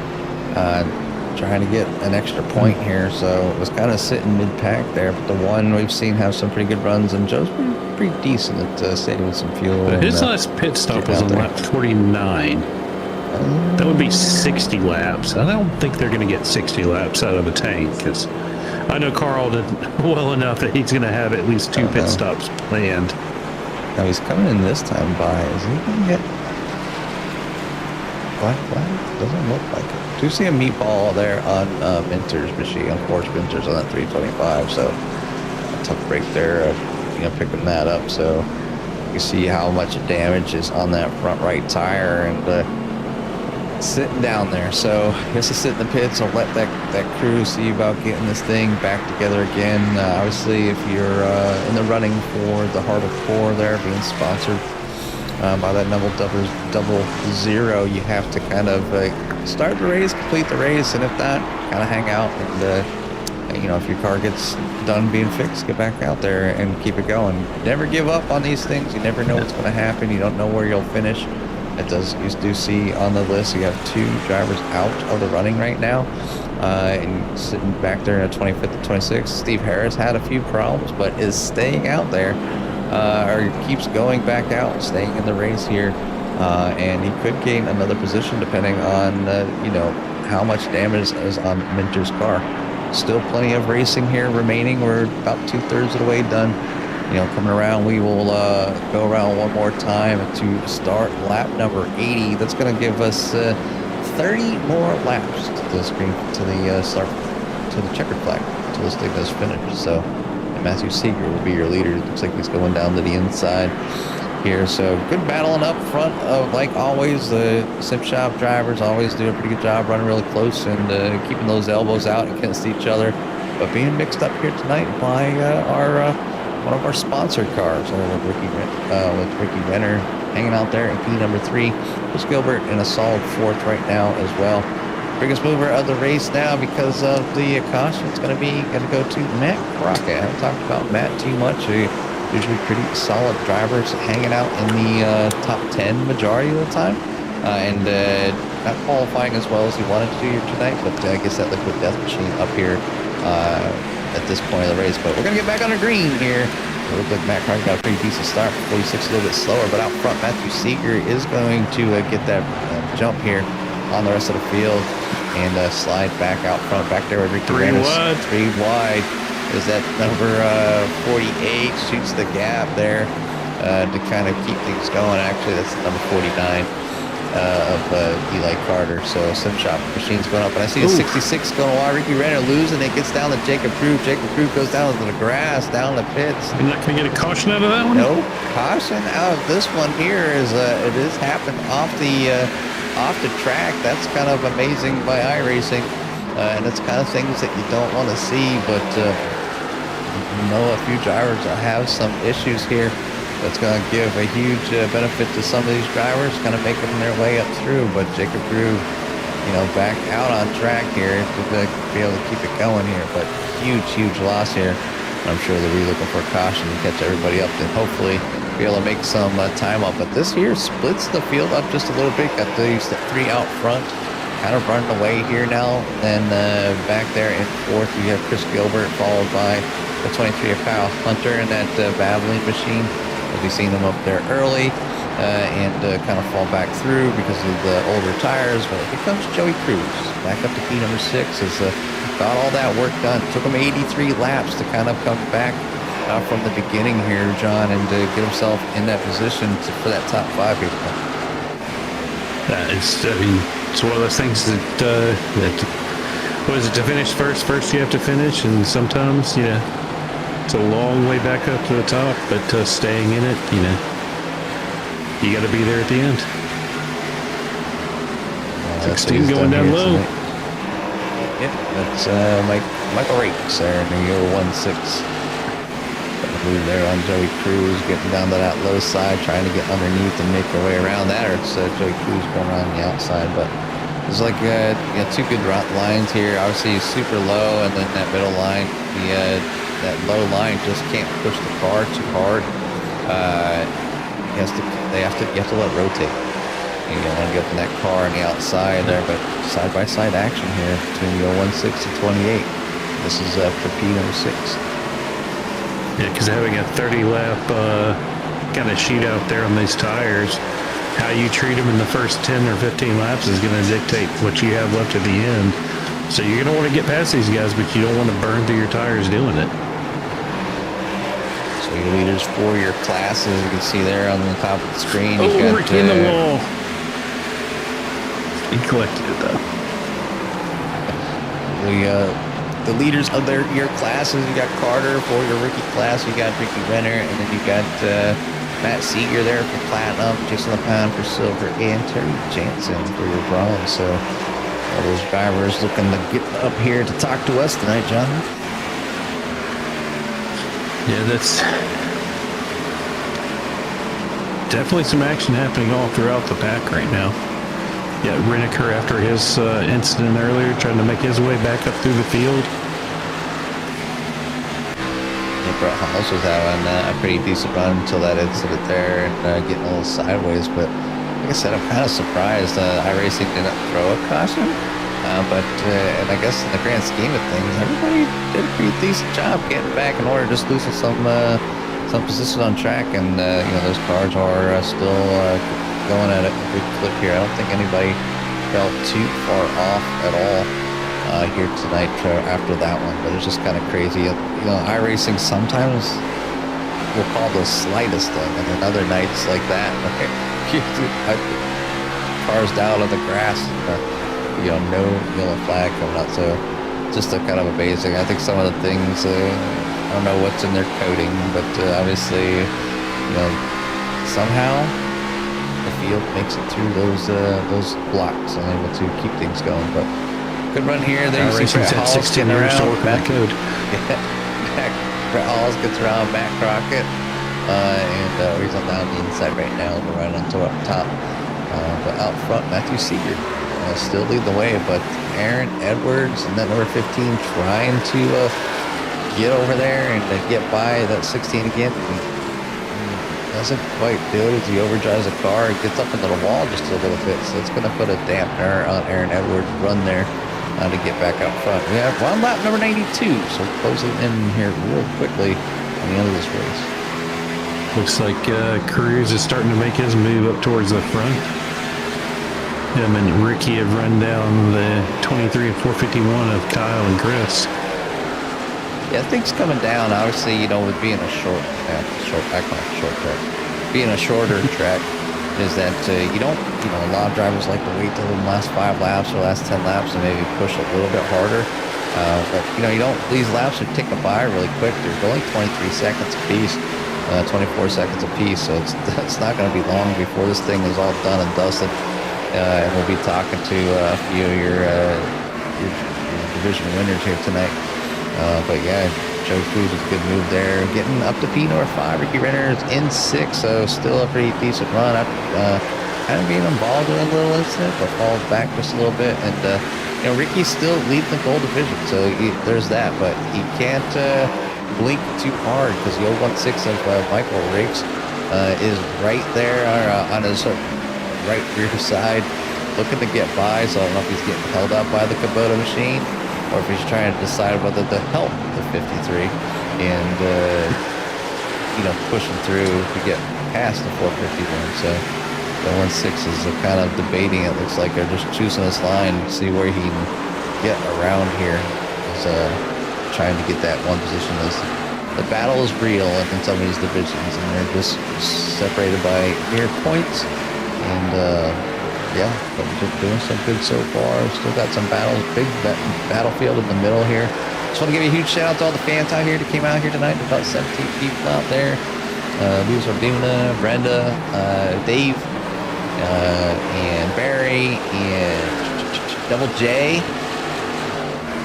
trying to get an extra point here, so it was kind of sitting mid-pack there, but the one we've seen have some pretty good runs, and Joe's pretty decent at saving some fuel. But his last pit stop was on lap 49. That would be 60 laps. I don't think they're going to get 60 laps out of the tank, because I know Carl did well enough that he's going to have at least 2 pit stops planned. Now he's coming in this time by. Is he going to get black flag? Doesn't look like it. Do see a meatball there on Minter's machine, on Forrest Minter's on that 325. So a tough break there, picking that up. So you can see how much damage is on that front right tire, and sitting down there. So I guess to sit in the pits, I'll let that crew see about getting this thing back together again. Obviously, if you're in the running for the Heart of Core there, being sponsored by that double zero, you have to kind of start the race, complete the race, and if not, kind of hang out and if your car gets done being fixed, get back out there and keep it going. Never give up on these things. You never know what's going to happen. You don't know where you'll finish. You do see on the list, you have 2 drivers out of the running right now, and sitting back there in a 25th and 26th. Steve Harris had a few problems, but is staying out there, or keeps going back out, staying in the race here, and he could gain another position depending on how much damage is on Minter's car. Still plenty of racing here remaining. We're about 2/3 of the way done. Coming around, we will go around one more time to start lap number 80. That's going to give us 30 more laps to the screen, to the start, to the checkered flag, until this thing does finish. So Matthew Seeger will be your leader. Looks like he's going down to the inside here. So good battling up front of, like always, the Sim Shop drivers always do a pretty good job running really close and keeping those elbows out against each other. But being mixed up here tonight by one of our sponsored cars with Ricky Renner hanging out there in P number 3. Chris Gilbert in a solid 4th right now as well. biggest mover of the race now because of the caution. It's going to go to Matt Crockett. I haven't talked about Matt too much. Usually pretty solid drivers, hanging out in the top 10 majority of the time, and not qualifying as well as he wanted to do here tonight. But I guess that liquid death machine up here at this point of the race. But we're going to get back on the green here. It looks like Matt Crockett got a pretty decent start. 46 a little bit slower, but out front, Matthew Seeger is going to get that jump here on the rest of the field and slide back out front, back there with Ricky Rennes. 3 wide is that number 48, shoots the gap there to kind of keep things going. Actually, that's number 49 of Eli Carter. So some shop machines going up, and I see a 66 going wide. Ricky Renner losing it, gets down to Jacob Proof. Jacob Proof goes down to the grass, down the pits. You're not going to get a caution out of that one? No caution out of this one here. It is happened off the track. That's kind of amazing by iRacing, and it's kind of things that you don't want to see, but a few drivers that have some issues here. That's going to give a huge benefit to some of these drivers, kind of making their way up through. But Jacob Groove, back out on track here to be able to keep it going here. But huge loss here. I'm sure they'll be looking for a caution to catch everybody up and hopefully be able to make some time up. But this here splits the field up just a little bit. Got these 3 out front, kind of running away here now. And back there in 4th, we have Chris Gilbert, followed by the 23 of Kyle Hunter and that babbling machine. We've seen them up there early and kind of fall back through because of the older tires. But here comes Joey Cruz back up to P number 6. Has got all that work done. Took him 83 laps to kind of come back from the beginning here, John, and to get himself in that position for that top 5 here. It's one of those things that what is it, to finish first? First you have to finish, and sometimes, it's a long way back up to the top, but staying in it, you got to be there at the end. 16 going down low. Yep, that's Michael Rakes there in the 016. Move there on Joey Cruz, getting down to that low side, trying to get underneath and make their way around that, or it's Joey Cruz going around the outside. But there's like 2 good lines here. Obviously super low, and then that middle line, that low line just can't push the car too hard. You have to let it rotate. You don't want to get up in that car on the outside there, but side-by-side action here between the 016 and 28. This is for P number 6. Yeah, because having a 30-lap kind of sheet out there on these tires, how you treat them in the first 10 or 15 laps is going to dictate what you have left at the end. So you're going to want to get past these guys, but you don't want to burn through your tires doing it. So your leaders for your classes, you can see there on the top of the screen. Ricky in the wall. He collected it, though. The leaders of your classes, you got Carter for your rookie class, you got Ricky Renner, and then you got Matt Seeger there for platinum, Jason LePound for silver, and Terry Jansen for your bronze. So all those drivers looking to get up here to talk to us tonight, John. Yeah, that's definitely some action happening all throughout the pack right now. Yeah, Reneker after his incident earlier, trying to make his way back up through the field. Yeah, Brett Halls was having a pretty decent run until that incident there and getting a little sideways. But like I said, I'm kind of surprised iRacing didn't throw a caution. And I guess in the grand scheme of things, everybody did a pretty decent job getting back in order, just losing some position on track. And those cars are still going at a good clip here. I don't think anybody felt too far off at all here tonight after that one, but it's just kind of crazy. iRacing sometimes will call the slightest thing, and then other nights like that, cars down on the grass, no yellow flag coming out. So just kind of amazing. I think some of the things, I don't know what's in their coding, but obviously, somehow the field makes it through those blocks and able to keep things going. But good run here. There you see Brett Halls 16 years to work on that code. Brett Halls gets around Matt Crockett, and he's on down the inside right now. We're right on to up top. But out front, Matthew Seeger still lead the way, but Aaron Edwards and that number 15 trying to get over there and get by that 16 again. Doesn't quite do it as he overdrives the car. It gets up into the wall just a little bit, so it's going to put a dampener on Aaron Edwards' run there to get back out front. We have on lap number 92, so closing in here real quickly on the end of this race. Looks like Cruz is starting to make his move up towards the front. Him and Ricky have run down the 23 and 451 of Kyle and Chris. Yeah, things coming down. Obviously, with being a short, I call it short track. Being a shorter track is that you don't, a lot of drivers like to wait till the last 5 laps or last 10 laps and maybe push a little bit harder. But you don't. These laps are ticking by really quick. They're only 23 seconds apiece, 24 seconds apiece. So it's not going to be long before this thing is all done and dusted. And we'll be talking to a few of your division winners here tonight. But yeah, Joe Cruz with a good move there. Getting up to P number 5. Ricky Renner is in 6, so still a pretty decent run. Kind of being involved in a little incident, but falls back just a little bit. And Ricky's still leading the gold division, so there's that. But he can't blink too hard because the 016 of Michael Rakes is right there on his right rear side, looking to get by. So I don't know if he's getting held up by the Kubota machine, or if he's trying to decide whether to help the 53 and pushing through to get past the 451. So the 16 is kind of debating. It looks like they're just choosing this line to see where he can get around here. Is trying to get that one position. As the battle is real in some of these divisions, and they're just separated by mere points. And yeah, but just doing some good so far. Still got some battles, big battlefield in the middle here. Just want to give you a huge shout out to all the fans out here that came out here tonight. There's about 17 people out there. Luz Orduna, Brenda, Dave, and Barry, and Double J.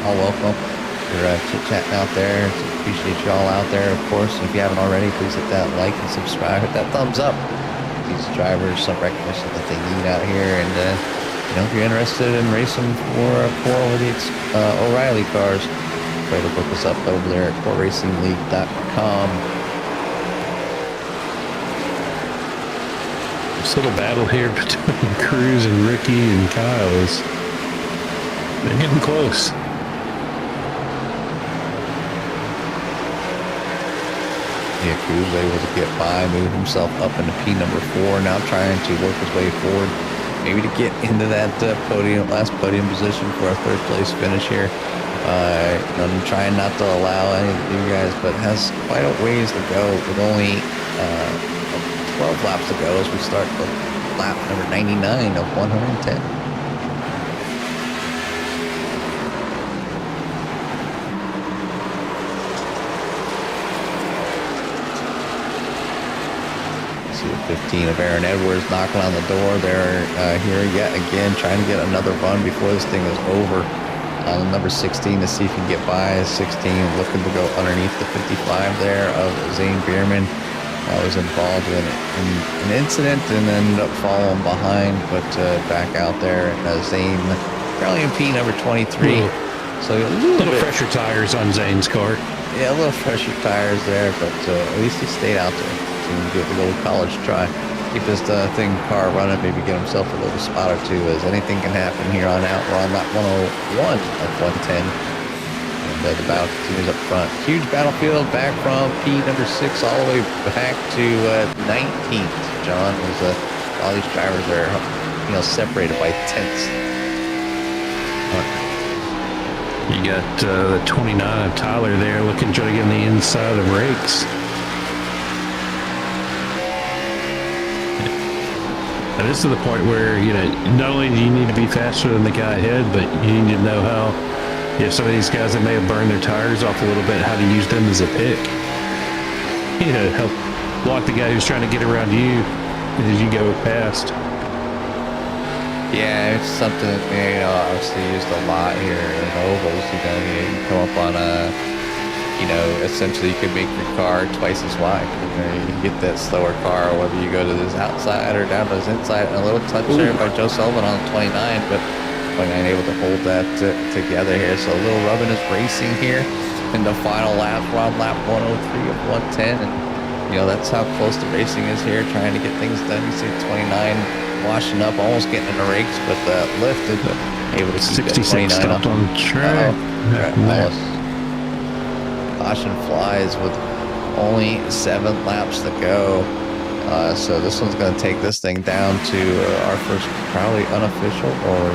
All welcome. We're chit-chatting out there. So appreciate you all out there, of course. If you haven't already, please hit that like and subscribe. Hit that thumbs up. These drivers some recognition that they need out here, and if you're interested in racing for the Oreilly cars, try to look us up over there at CoreRacingLeague.com. This little battle here between Cruz and Ricky and Kyle they're getting close. Yeah, Cruz able to get by, move himself up into P number 4, now trying to work his way forward, maybe to get into that last podium position for a 3rd place finish here. I'm trying not to allow any of you guys, but has quite a ways to go with only 12 laps to go as we start the lap number 99 of 110. See the 15 of Aaron Edwards knocking on the door there here yet again, trying to get another run before this thing is over. Number 16 to see if he can get by. 16 looking to go underneath the 55 there of Zane Bierman. Was involved in an incident and ended up falling behind, but back out there. Zane apparently in P number 23. So a little fresher tires on Zane's car. Yeah, a little fresher tires there, but at least he stayed out there to give a little college try. Keep this car running, maybe get himself a little spot or two, as anything can happen here on out. We're on lap 101 of 110. And the battle continues up front. Huge battlefield back from P number 6 all the way back to 19th. John, as all these drivers are, separated by tenths. You got the 29 of Tyler there looking to try to get on the inside of Rakes. And this is the point where, not only do you need to be faster than the guy ahead, but you need to know how, some of these guys that may have burned their tires off a little bit, how to use them as a pick. Help block the guy who's trying to get around you as you go past. Yeah, it's something that obviously used a lot here in ovals. You come up on essentially you can make your car twice as wide. You can get that slower car, whether you go to this outside or down to this inside. And a little touch there by Joe Sullivan on 29, but 29 able to hold that together here. So Lil Rubbin is racing here in the final lap. We're on lap 103 of 110, and that's how close the racing is here, trying to get things done. You see 29 washing up, almost getting in the rakes, but lifted, able to keep 66 stopped on track. Caution flies with only 7 laps to go. So this one's going to take this thing down to our first probably unofficial or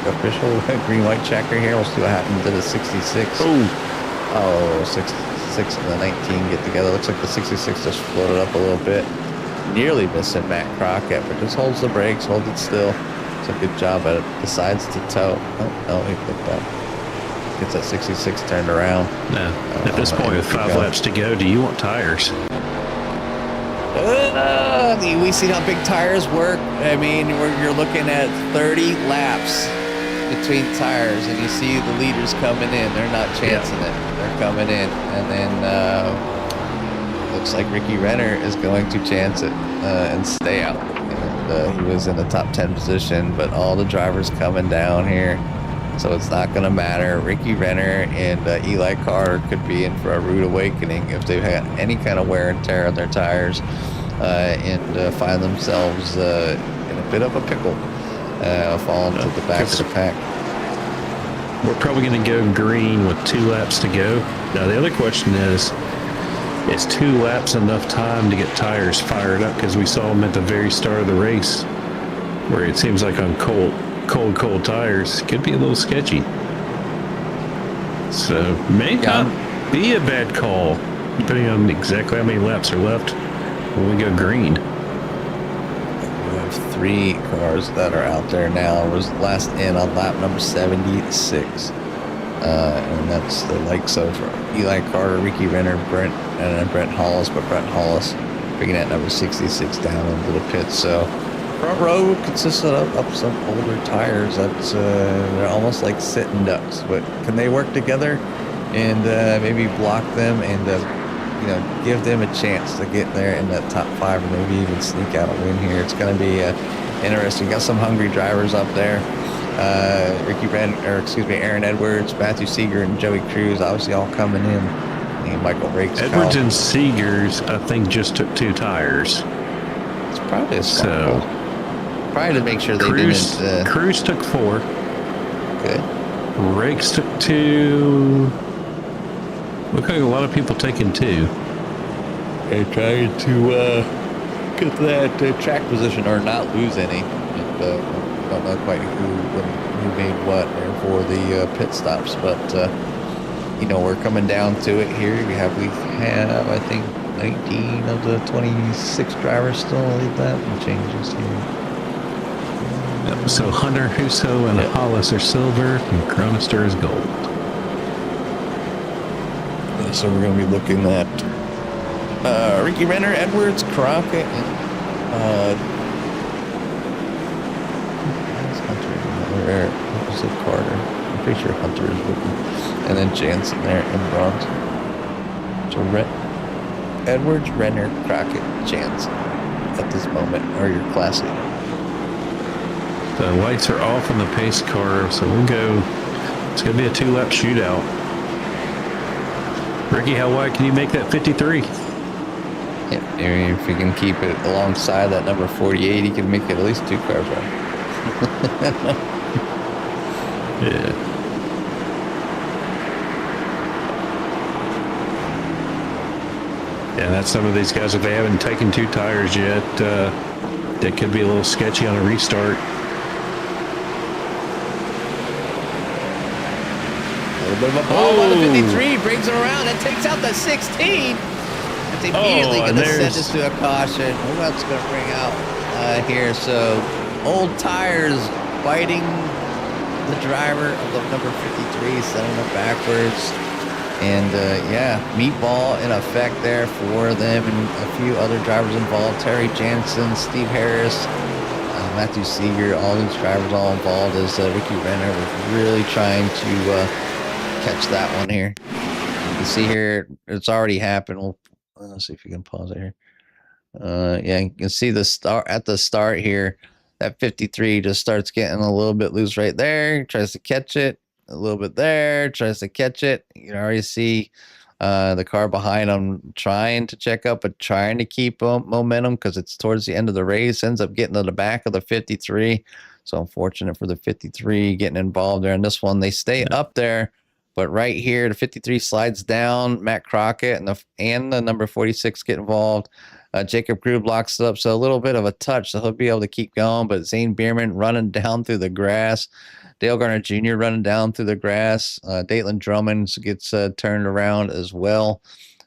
official green-white checker here. We'll see what happens to the 66. Oh, 66 and the 19 get together. Looks like the 66 just floated up a little bit. Nearly missing Matt Crockett, but just holds the brakes, holds it still. It's a good job at it. Decides to tow. Oh, no, he picked up. Gets that 66 turned around. No. At this point, with 5 laps to go, do you want tires? We see how big tires work. I mean, you're looking at 30 laps between tires, and you see the leaders coming in. They're not chancing it. They're coming in, and then looks like Ricky Renner is going to chance it and stay out. And he was in the top 10 position, but all the drivers coming down here, so it's not going to matter. Ricky Renner and Eli Carter could be in for a rude awakening if they've had any kind of wear and tear on their tires and find themselves in a bit of a pickle, falling to the back of the pack. We're probably going to go green with 2 laps to go. Now, the other question is 2 laps enough time to get tires fired up? Because we saw them at the very start of the race, where it seems like on cold tires could be a little sketchy. So may not be a bad call, depending on exactly how many laps are left when we go green. We have 3 cars that are out there now. It was last in on lap number 76. And that's the likes of Eli Carter, Ricky Renner, Brent, and then Brent Hollis. But Brent Hollis bringing that number 66 down into the pits. So front row consists of some older tires. That's they're almost like sitting ducks. But can they work together and maybe block them and give them a chance to get there in that top 5 or maybe even sneak out a win here? It's going to be interesting. Got some hungry drivers up there. Aaron Edwards, Matthew Seeger, and Joey Cruz, obviously all coming in. And Michael Rakes. Edwards and Seegers, I think, just took 2 tires. It's probably a smart call. Probably to make sure they didn't. Cruz took 4. Good. Rakes took 2. Look like a lot of people taking 2. They're trying to get that track position or not lose any. And, don't know quite who made what there for the pit stops, but we're coming down to it here. We have I think 19 of the 26 drivers still lead that, and changes here. Yep, so Hunter, Huso, and Hollis are silver, and Cronister is gold. So we're going to be looking at Ricky Renner, Edwards, Crockett, and what was it, Carter? I'm pretty sure Hunter is with him. And then Jansen there in bronze. So Edwards, Renner, Crockett, Jansen at this moment are your classic. The lights are off on the pace car, so we'll go. It's going to be a 2-lap shootout. Ricky, how wide can you make that 53? Yeah, if he can keep it alongside that number 48, he can make it at least 2 cars right. Yeah. Yeah, that's some of these guys. If they haven't taken 2 tires yet, that could be a little sketchy on a restart. A little bit of a ball on the 53, brings him around and takes out the 16. It's immediately going to send us to a caution. Who else going to bring out here? So old tires biting the driver of the number 53, sending him backwards. And meatball in effect there for them, and a few other drivers involved. Terry Jansen, Steve Harris, Matthew Seeger, all these drivers all involved as Ricky Renner was really trying to catch that one here. You can see here, it's already happened. Let's see if you can pause it here. You can see the start at the start here. that 53 just starts getting a little bit loose right there, tries to catch it, a little bit there, tries to catch it. You can already see the car behind him trying to check up, but trying to keep momentum because it's towards the end of the race, ends up getting to the back of the 53. So unfortunate for the 53 getting involved there in this one. They stay up there, but right here, the 53 slides down. Matt Crockett and the number 46 get involved. Jacob Crew blocks it up, so a little bit of a touch, so he'll be able to keep going. But Zane Bierman running down through the grass. Dale Garner Jr. running down through the grass. Datelin Drummond gets turned around as well.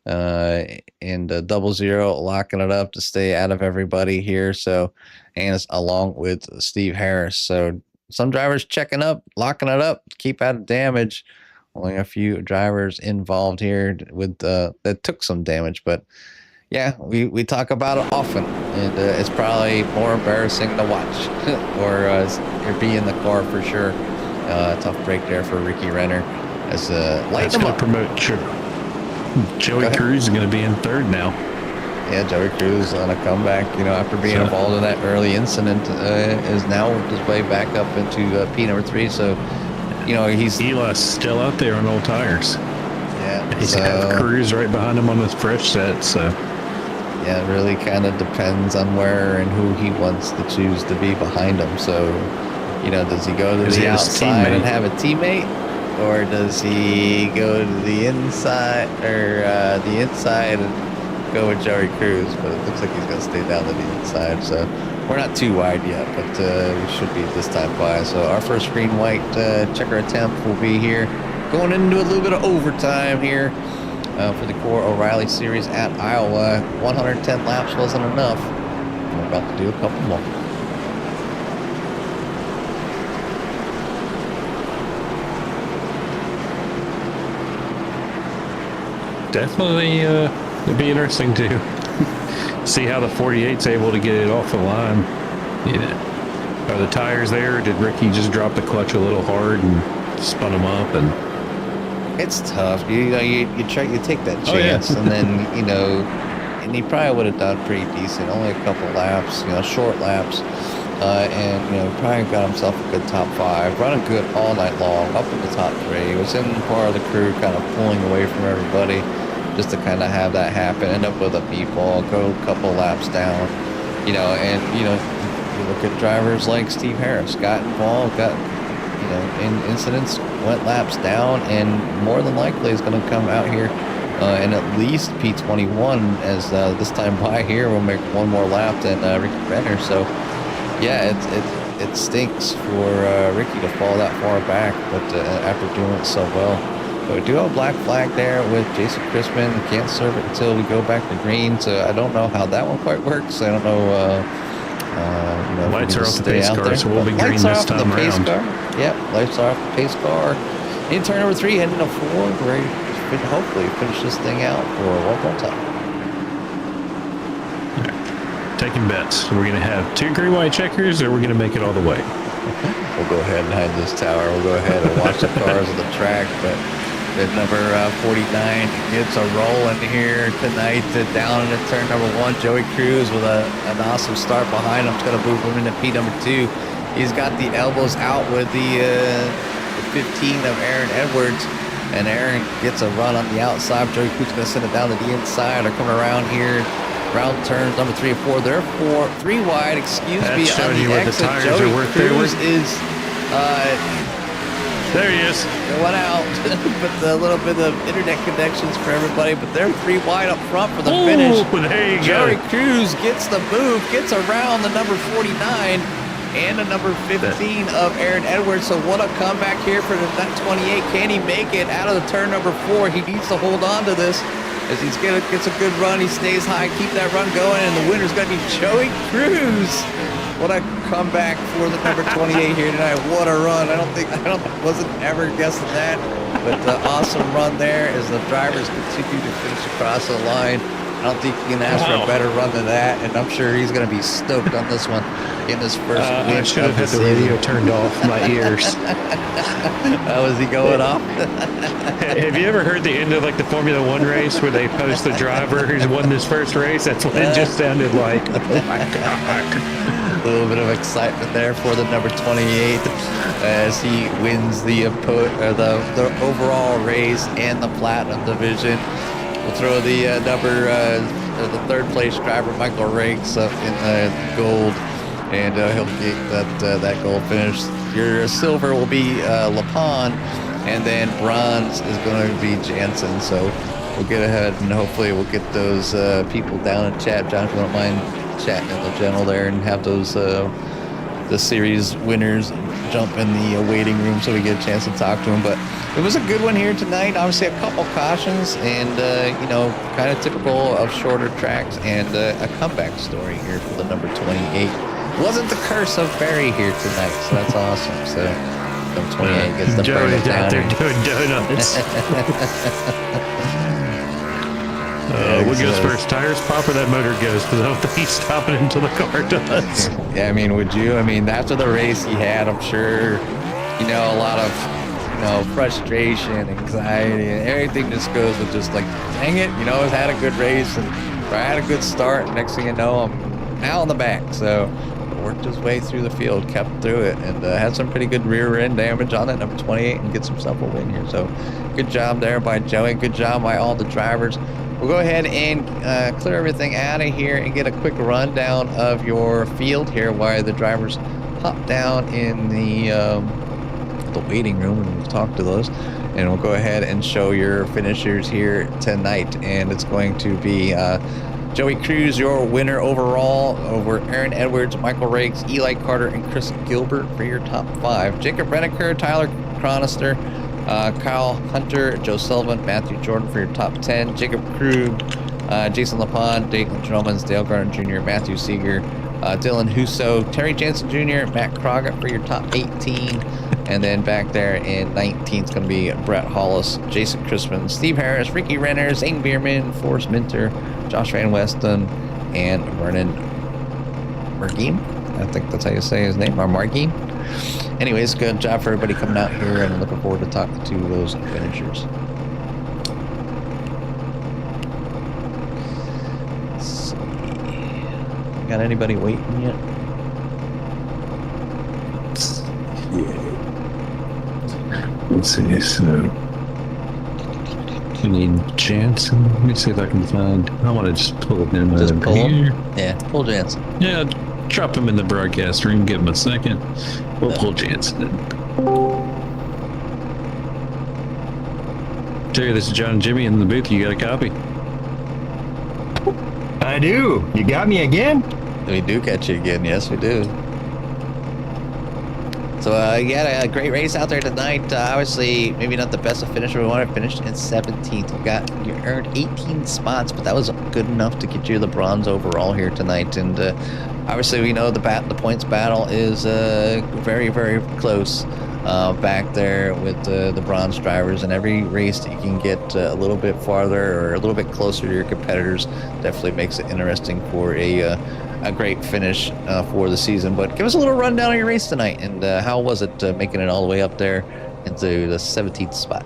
And 00 locking it up to stay out of everybody here. So, and it's along with Steve Harris. So some drivers checking up, locking it up, keep out of damage. Only a few drivers involved here with that took some damage, but yeah, we talk about it often, and it's probably more embarrassing to watch or be in the car for sure. Tough break there for Ricky Renner as That's going to promote Joey Cruz is going to be in third now. Yeah, Joey Cruz on a comeback, after being involved in that early incident, is now worked his way back up into P number 3. So, Eli's still out there on old tires. Yeah, he's got Cruz right behind him on his fresh set. So, yeah, it really kind of depends on where and who he wants to choose to be behind him. So, does he go to the outside and have a teammate? Or does he go to the inside and go with Joey Cruz? But it looks like he's going to stay down to the inside. So we're not too wide yet, but we should be this time by. So our first green white checker attempt will be here. Going into a little bit of overtime here for the Core Oreilly Series at Iowa. 110 laps wasn't enough. We're about to do a couple more. Definitely, it'd be interesting to see how the 48's able to get it off the line. Are the tires there? Did Ricky just drop the clutch a little hard and spun them up? And it's tough. You take that chance, and then and he probably would have done pretty decent. Only a couple laps, short laps. And probably got himself a good top 5, running good all night long, up in the top 3. Was in part of the crew, kind of pulling away from everybody, just to kind of have that happen. End up with a meatball, go a couple laps down, you look at drivers like Steve Harris, got involved, in incidents, went laps down, and more than likely is going to come out here and at least P21 as this time by here will make one more lap than Ricky Renner. So. Yeah, it stinks for Ricky to fall that far back, but after doing it so well. But we do have a black flag there with Jason Crispin. Can't serve it until we go back to green, so I don't know how that one quite works. I don't know. Lights are off the pace car, so we'll be green this time around. Yep, lights are off the pace car. In turn number 3, heading to 4, ready to hopefully finish this thing out for one more time. Taking bets. We're going to have 2 green white checkers, or we're going to make it all the way. We'll go ahead and hide this tower. We'll go ahead and watch the cars on the track. But the number 49 gets a roll in here tonight. Down into turn number 1. Joey Cruz with an awesome start behind him. It's going to move him into P number 2. He's got the elbows out with the 15 of Aaron Edwards. And Aaron gets a run on the outside. Joey Cruz is going to send it down to the inside. They're coming around here. Round turns number 3 and 4. They're 3 wide. Excuse me. Showing you what the tires Joey are worth. Cruz is there he is. Going out, but a little bit of internet connections for everybody. But they're 3 wide up front for the finish. There you Joey go. Cruz gets the move, gets around the number 49 and the number 15 of Aaron Edwards. So what a comeback here for that 28. Can he make it out of the turn number 4? He needs to hold on to this. As he gets a good run, he stays high, keep that run going, and the winner's going to be Joey Cruz. What a comeback for the number 28 here tonight. What a run. Wasn't ever guessing that, but awesome run there as the drivers continue to finish across the line. I don't think you can ask for a better run than that, and I'm sure he's going to be stoked on this one in his first win. I should have had the radio turned off my ears. How was he going off? Have you ever heard the end of like the Formula One race where they post the driver who's won this first race? That's what it just sounded like. Oh my God. A little bit of excitement there for the number 28 as he wins the overall race and the Platinum division. We'll throw the the third place driver Michael Rakes up in the gold, and he'll get that gold finish. Your silver will be Lapon, and then bronze is going to be Jansen. So we'll get ahead and hopefully we'll get those people down in chat. John, if you don't mind chatting in the channel there and have those the series winners jump in the waiting room so we get a chance to talk to them. But it was a good one here tonight. Obviously a couple cautions and kind of typical of shorter tracks, and a comeback story here for the number 28. Wasn't the curse of Barry here tonight, so that's awesome. So number 28 gets the burn it down. Out there doing donuts. What goes first, tires pop or that motor goes? Because I don't think he's stopping until the car does. Yeah, I mean, would you? I mean, after the race he had, I'm sure, a lot of, frustration, anxiety, and everything just goes with just like, dang it, I've had a good race and I had a good start. Next thing you know, I'm now in the back. So worked his way through the field, kept through it, and had some pretty good rear end damage on that number 28 and gets himself a win here. So good job there by Joey. Good job by all the drivers. We'll go ahead and clear everything out of here and get a quick rundown of your field here while the drivers hop down in the waiting room, and we'll talk to those. And we'll go ahead and show your finishers here tonight. And it's going to be Joey Cruz, your winner overall, over Aaron Edwards, Michael Rakes, Eli Carter, and Chris Gilbert for your top 5. Jacob Renneker, Tyler Chronister, Kyle Hunter, Joe Sullivan, Matthew Jordan for your top 10. Jacob Krug, Jason LaPon, Dayton Dromans, Dale Gardner Jr., Matthew Seeger, Dylan Husso, Terry Jansen Jr., Matt Croggett for your top 18. And then back there in 19 is going to be Brett Hollis, Jason Crispin, Steve Harris, Ricky Renner, Zane Bierman, Forrest Minter, Josh Van Weston, and Vernon Margine. I think that's how you say his name, or Margine. Anyways, good job for everybody coming out here, and looking forward to talking to those finishers. Let's see. Got anybody waiting yet? Yeah. Let's see, so you need Jansen. Let me see if I can find. I want to just pull it in. Just pull him? Yeah, pull Jansen. Yeah, drop him in the broadcast room. Give him a second. We'll pull Jansen in. Terry, this is John and Jimmy in the booth. You got a copy? I do. You got me again? We do catch you again. Yes, we do. So you had a great race out there tonight. Obviously, maybe not the best of finisher. We want to finish in 17th. You earned 18 spots, but that was good enough to get you the bronze overall here tonight. And obviously, we know the points battle is very, very close back there with the bronze drivers. And every race that you can get a little bit farther or a little bit closer to your competitors definitely makes it interesting for a great finish for the season. But give us a little rundown of your race tonight, and how was it making it all the way up there into the 17th spot?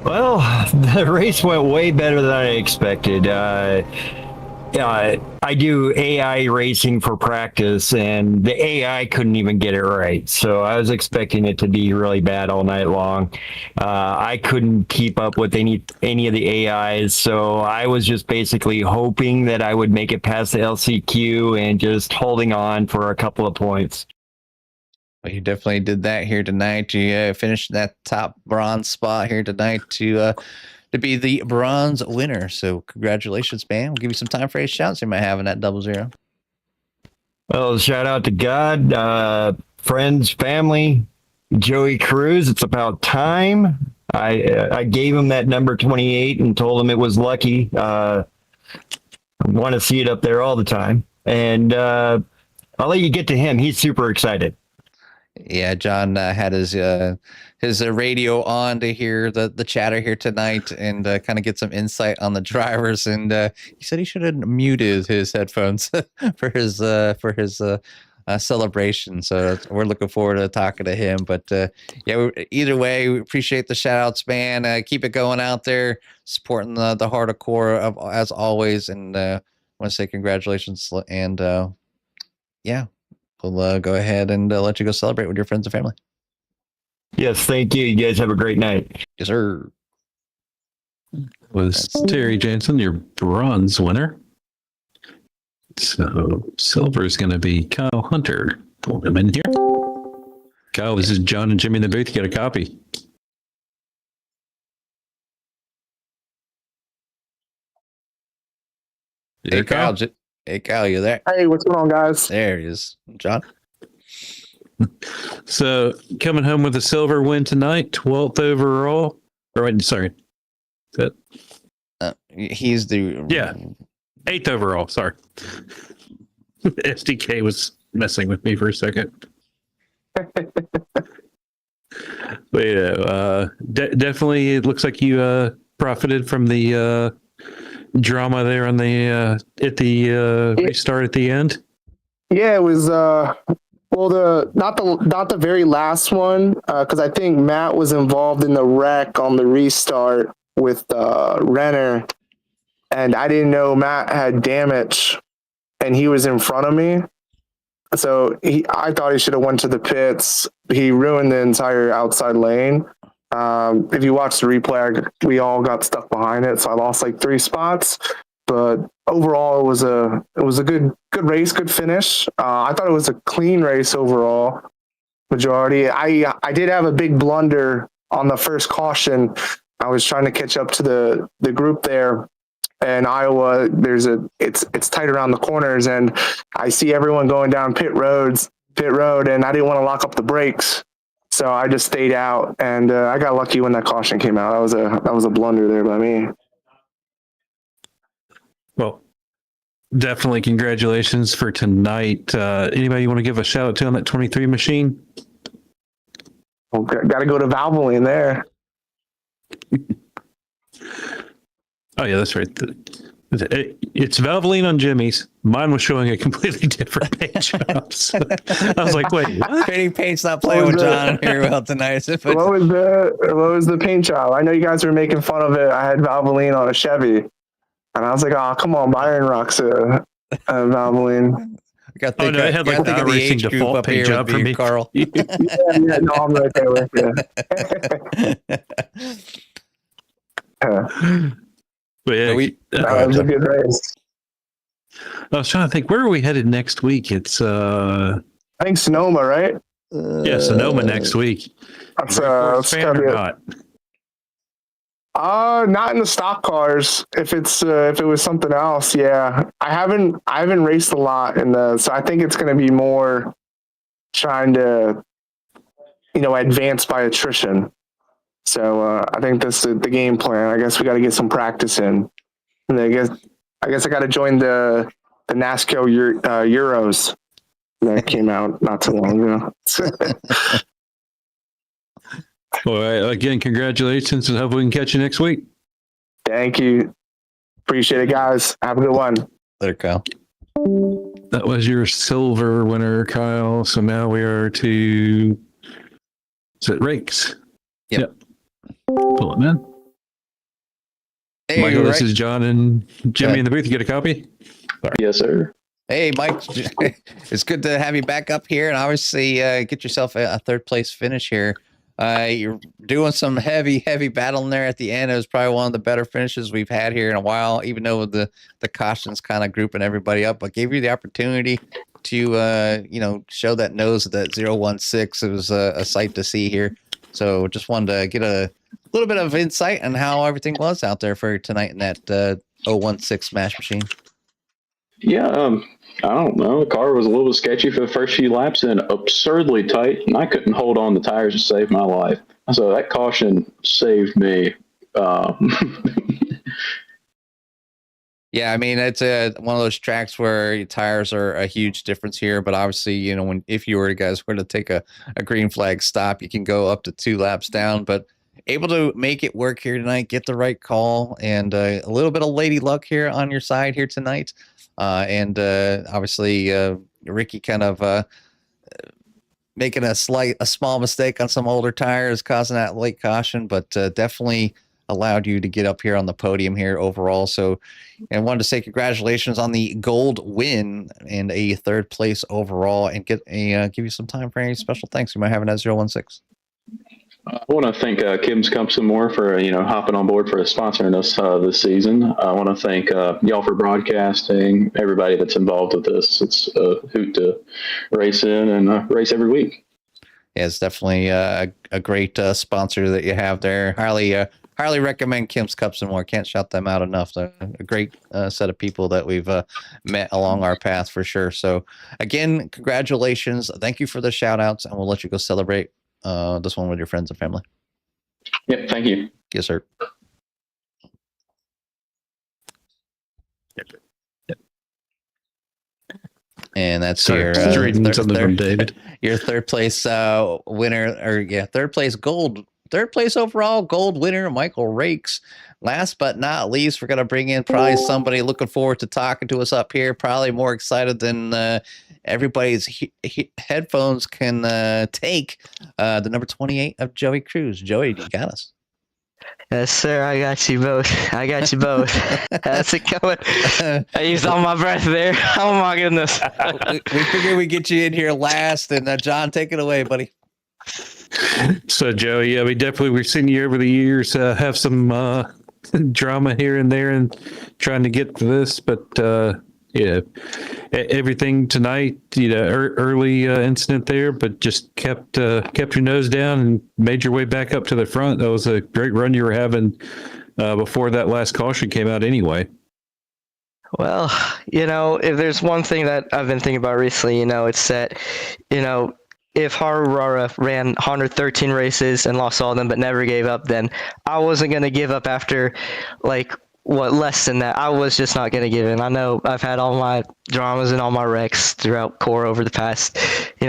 Well, the race went way better than I expected. I do AI racing for practice, and the AI couldn't even get it right. So I was expecting it to be really bad all night long. I couldn't keep up with any of the AIs, so I was just basically hoping that I would make it past the LCQ and just holding on for a couple of points. Well, you definitely did that here tonight. You finished that top bronze spot here tonight to be the bronze winner. So congratulations, man. We'll give you some time for any shouts you might have in that 00. Well, shout out to God, friends, family, Joey Cruz. It's about time. I gave him that number 28 and told him it was lucky. I want to see it up there all the time. And I'll let you get to him. He's super excited. Yeah, John had his his radio on to hear the chatter here tonight and kind of get some insight on the drivers. And he said he should have muted his headphones for his celebration. So we're looking forward to talking to him. But either way, we appreciate the shout outs, man. Keep it going out there, supporting the hardcore as always. And I want to say congratulations. And we'll go ahead and let you go celebrate with your friends and family. Yes, thank you. You guys have a great night. Yes, sir. Was Terry Jansen your bronze winner? So silver is going to be Kyle Hunter. Pull him in here. Kyle, this is John and Jimmy in the booth. You get a copy. Hey, Kyle. Hey, Kyle, you there? Hey, what's going on, guys? There he is, John. So coming home with a silver win tonight, 12th overall. Or wait, sorry. Is that? He's the 8th overall. Sorry. SDK was messing with me for a second. But definitely it looks like you profited from the drama there on the at the restart at the end. Yeah, it was not the very last one, because I think Matt was involved in the wreck on the restart with Renner, and I didn't know Matt had damage, and he was in front of me. So I thought he should have went to the pits. He ruined the entire outside lane. If you watch the replay, we all got stuck behind it, so I lost like 3 spots. But overall, it was a good race, good finish. I thought it was a clean race overall. Majority. I did have a big blunder on the first caution. I was trying to catch up to the group there. And Iowa, it's tight around the corners, and I see everyone going down pit road, and I didn't want to lock up the brakes, so I just stayed out, and I got lucky when that caution came out. That was a blunder there by me. Well, definitely congratulations for tonight. Anybody you want to give a shout out to on that 23 machine? Okay, got to go to Valvoline there. Oh yeah, that's right. It's Valvoline on Jimmy's. Mine was showing a completely different paint job. So I was like, wait, what? Fading Paint's not playing with John very well tonight. What was the paint job? I know you guys were making fun of it. I had Valvoline on a Chevy, and I was like, oh, come on, Byron rocks a Valvoline. It had like the IRACING default paint job for me, Carl. Yeah, no, I'm right there with you. But yeah, that was a good race. I was trying to think, where are we headed next week? It's I think Sonoma, right? Yeah, Sonoma next week. That's fan or not? Not in the stock cars. If it was something else, yeah. I haven't raced a lot so I think it's going to be more trying to, advance by attrition. So I think that's the game plan. I guess we got to get some practice in. And I guess I got to join the NASCAR Euros that came out not too long ago. Well, again, congratulations, and hopefully we can catch you next week. Thank you. Appreciate it, guys. Have a good one. Later, Kyle. That was your silver winner, Kyle. So now we are to, is it rakes? Yep. Pull it, man. Hey, Michael, this is John and Jimmy in the booth. You get a copy? Sorry. Yes, sir. Hey, Mike. It's good to have you back up here, and obviously get yourself a third place finish here. You're doing some heavy battling there at the end. It was probably one of the better finishes we've had here in a while, even though the cautions kind of grouping everybody up, but gave you the opportunity to show that nose of that 016. It was a sight to see here. So just wanted to get a little bit of insight on how everything was out there for tonight in that 016 Smash Machine. Yeah, I don't know. The car was a little bit sketchy for the first few laps and absurdly tight, and I couldn't hold on the tires to save my life. So that caution saved me. Yeah, I mean it's one of those tracks where your tires are a huge difference here, but obviously, if you guys were to take a green flag stop, you can go up to 2 laps down, but able to make it work here tonight, get the right call, and a little bit of lady luck here on your side here tonight, and obviously Ricky kind of making a small mistake on some older tires, causing that late caution, but definitely allowed you to get up here on the podium here overall. So, and wanted to say congratulations on the gold win and a 3rd place overall, and give you some time for any special thanks you might have in that 016. I want to thank Kim's Cup some more for hopping on board for sponsoring us this season. I want to thank y'all for broadcasting, everybody that's involved with this. It's a hoot to race in and race every week. Yeah, it's definitely a great sponsor that you have there. Highly recommend Kim's Cups and More. Can't shout them out enough. They're a great set of people that we've met along our path for sure. So again, congratulations. Thank you for the shout outs, and we'll let you go celebrate this one with your friends and family. Yep, thank you. Yes, sir. And that's your David. Your 3rd place winner, or 3rd place gold. 3rd place overall gold winner, Michael Rakes. Last but not least, we're going to bring in probably somebody looking forward to talking to us up here, probably more excited than everybody's headphones can take. The number 28 of Joey Cruz. Joey, you got us. Yes, sir. I got you both. How's it going? I used all my breath there. Oh, my goodness. We figured we'd get you in here last, and John, take it away, buddy. So, Joey, we've seen you over the years have some drama here and there and trying to get to this, but everything tonight, early incident there, but just kept your nose down and made your way back up to the front. That was a great run you were having before that last caution came out anyway. Well, if there's one thing that I've been thinking about recently, it's that, if Harurara ran 113 races and lost all of them but never gave up, then I wasn't going to give up after, less than that. I was just not going to give in. I know I've had all my dramas and all my wrecks throughout Core over the past,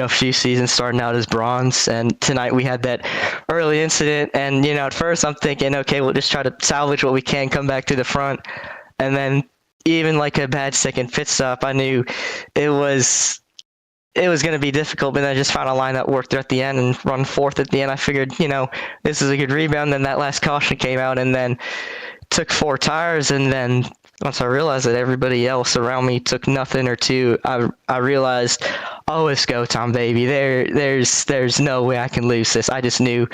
few seasons, starting out as bronze. And tonight we had that early incident. And, at first I'm thinking, okay, we'll just try to salvage what we can, come back to the front. And then even a bad second pit stop, I knew it was going to be difficult, but then I just found a line that worked there at the end and run 4th at the end. I figured, this is a good rebound. Then that last caution came out and then took 4 tires. And then once I realized that everybody else around me took nothing or 2, I realized, oh, it's go time, baby. There's no way I can lose this. I just knew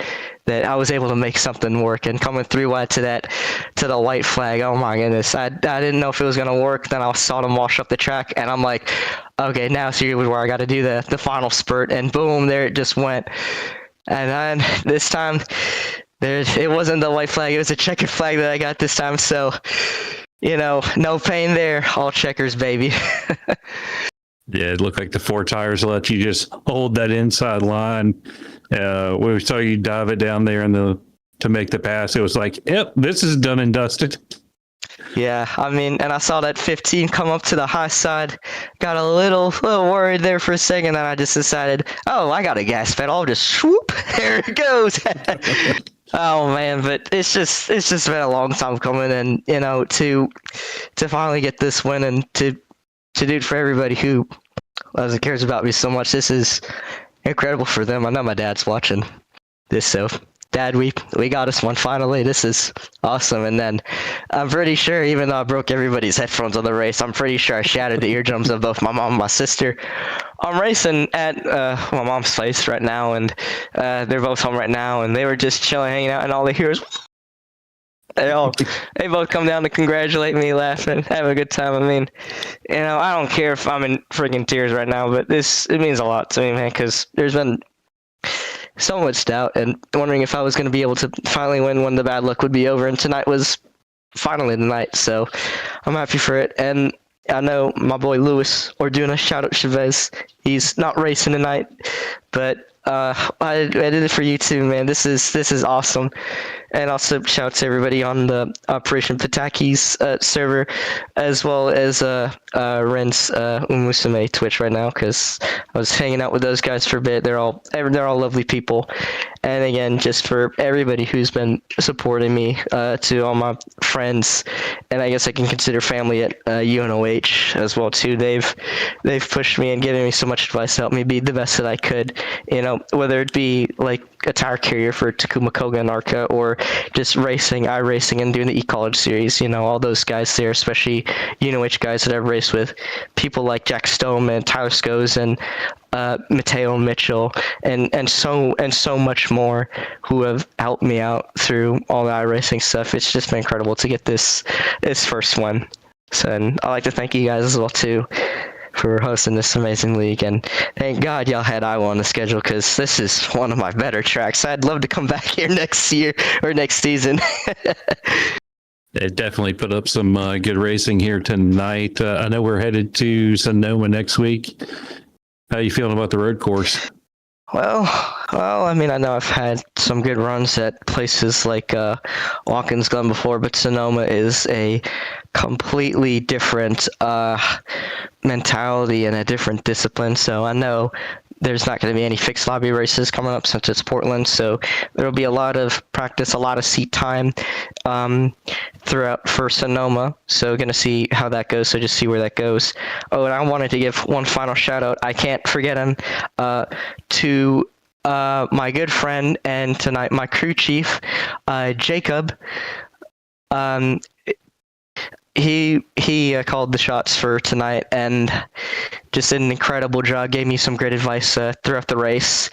that I was able to make something work, and coming 3 wide to the white flag. Oh my goodness. I didn't know if it was going to work. Then I saw them wash up the track and I'm like, okay, now here's where I got to do the final spurt, and boom, there it just went. And then this time it wasn't the white flag. It was a checkered flag that I got this time. So, no pain there. All checkers, baby. Yeah, it looked like the 4 tires let you just hold that inside line. We saw you dive it down there to make the pass. It was like, yep, this is done and dusted. Yeah, and I saw that 15 come up to the high side. Got a little worried there for a second. Then I just decided, oh, I got a gas pedal. I'll just swoop. There it goes. Oh man, but it's just been a long time coming, and to finally get this win and to do it for everybody who cares about me so much. This is incredible for them. I know my dad's watching this, so Dad, we got us one finally. This is awesome. And then I'm pretty sure, even though I broke everybody's headphones on the race, I'm pretty sure I shattered the eardrums of both my mom and my sister. I'm racing at my mom's place right now, and they're both home right now, and they were just chilling, hanging out, and all they hear is they both come down to congratulate me, laughing, have a good time. I don't care if I'm in friggin' tears right now, but it means a lot to me, man, because there's been so much doubt and wondering if I was going to be able to finally win when the bad luck would be over, and tonight was finally the night, so I'm happy for it. And I know my boy Luis Orduna, shout out Chavez, he's not racing tonight, but I did it for you too, man. This is awesome. And also shout out to everybody on the Operation Pataki's server, as well as Ren's Umusume Twitch right now, because I was hanging out with those guys for a bit. They're all lovely people. And again, just for everybody who's been supporting me, to all my friends, and I guess I can consider family at UNOH as well too. They've pushed me and given me so much advice to help me be the best that I could. You know, whether it be like a tire carrier for Takuma Koga and Arca, or just racing, iRacing, and doing the e-college series. You know, all those guys there, especially UNOH guys that I've raced with, people like Jack Stone and Tyler Schoes and Mateo Mitchell, and so much more, who have helped me out through all the iRacing stuff. It's just been incredible to get this first one. So, and I'd like to thank you guys as well too for hosting this amazing league, and thank God y'all had Iowa on the schedule, because this is one of my better tracks. I'd love to come back here next year or next season. It definitely put up some good racing here tonight. I know we're headed to Sonoma next week. How you feeling about the road course? Well, I mean, I know I've had some good runs at places like Watkins Glen before, but Sonoma is a completely different mentality and a different discipline. So I know there's not going to be any fixed lobby races coming up since it's Portland. So there'll be a lot of practice, a lot of seat time throughout for Sonoma. So going to see how that goes. So just see where that goes. Oh, and I wanted to give one final shout out. I can't forget him to my good friend and tonight my crew chief, Jacob. He called the shots for tonight and just did an incredible job. Gave me some great advice throughout the race.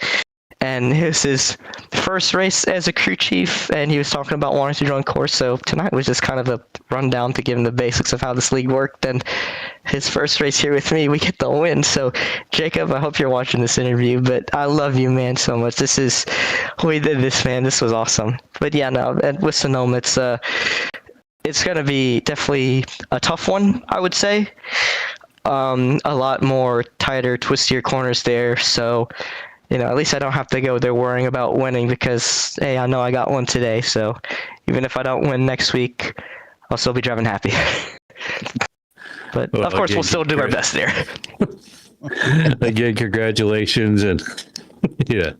And it was his first race as a crew chief, and he was talking about wanting to join course. So tonight was just kind of a rundown to give him the basics of how this league worked. And his first race here with me, we get the win. So Jacob, I hope you're watching this interview, but I love you, man, so much. We did this, man. This was awesome. But yeah, no, and with Sonoma, it's going to be definitely a tough one, I would say. A lot more tighter, twistier corners there. So, you know, at least I don't have to go there worrying about winning, because, hey, I know I got one today. So even if I don't win next week, I'll still be driving happy. But well, of course, again, we'll still do our best there. Again, congratulations. And yeah,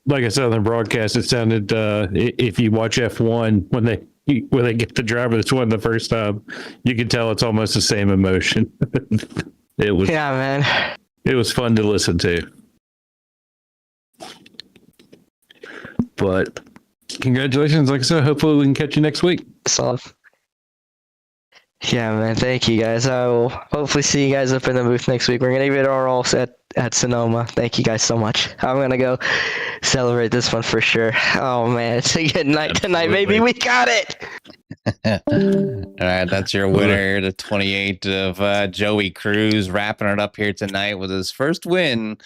like I said on the broadcast, it sounded, if you watch F1, when they get the driver that's won the first time, you can tell it's almost the same emotion. It was, yeah, man. It was fun to listen to. But congratulations. Like I said, hopefully we can catch you next week. So, yeah, man. Thank you, guys. I will hopefully see you guys up in the booth next week. We're going to give it our all at Sonoma. Thank you guys so much. I'm going to go celebrate this one for sure. Oh, man. It's a good night tonight, baby. We got it. All right, that's your winner, the 28 of Joey Cruz, wrapping it up here tonight with his first win,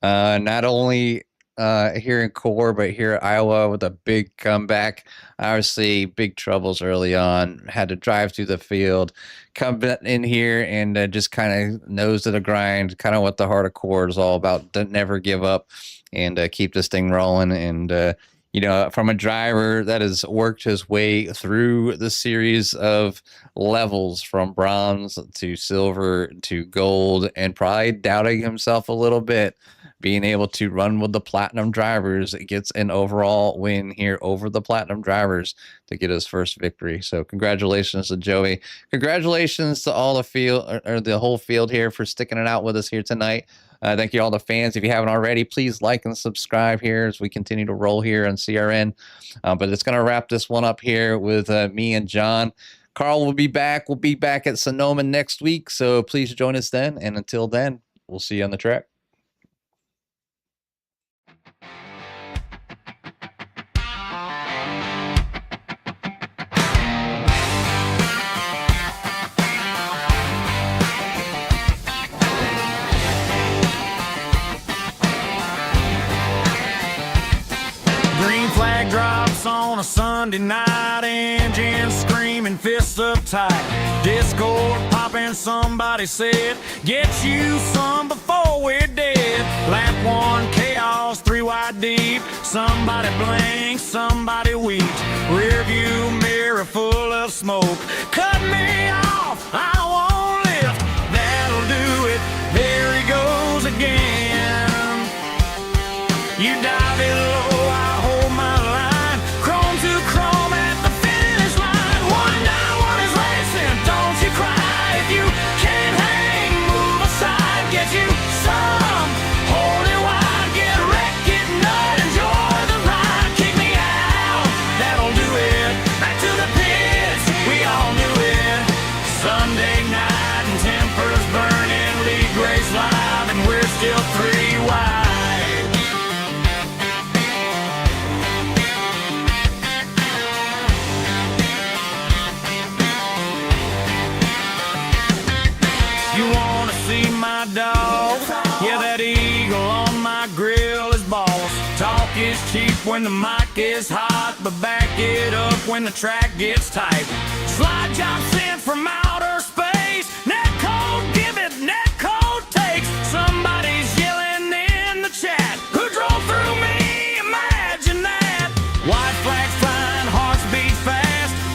not only here in Core, but here at Iowa with a big comeback. Obviously, big troubles early on. Had to drive through the field, come in here and just kind of nose to the grind, kind of what the heart of Core is all about. Don't never give up and keep this thing rolling. And you know, from a driver that has worked his way through the series of levels from bronze to silver to gold, and probably doubting himself a little bit, being able to run with the platinum drivers, gets an overall win here over the platinum drivers to get his first victory. So congratulations to Joey. Congratulations to all the field, or the whole field here, for sticking it out with us here tonight. Thank you all the fans. If you haven't already, please like and subscribe here as we continue to roll here on CRN. But it's going to wrap this one up here with me and John. Carl will be back. We'll be back at Sonoma next week, so please join us then. And until then, we'll see you on the track. Drops on a Sunday night, engine screaming, fists up tight, Discord pop top and somebody said, get you some before we're dead. Lap one, chaos, 3 wide deep. Somebody blink, somebody weep. Rear view mirror full of smoke. Cut me off, I won't lift. That'll do it, there he goes again. You dive it low, I hold my line. Chrome to chrome at the finish line. One down, one is racing, don't you cry. If you can't hang, move aside. Get you some, hold it wide. Get wrecked, get nut, enjoy the ride. Kick me out, that'll do it. Back to the pits, we all knew it. Sunday night and tempers burning. League race live and we're still 3 wide. You wanna see my dog? Yeah, that eagle on my grill is boss. Talk is cheap when the mic is hot, but back it up when the track gets tight. Slide jumps in from my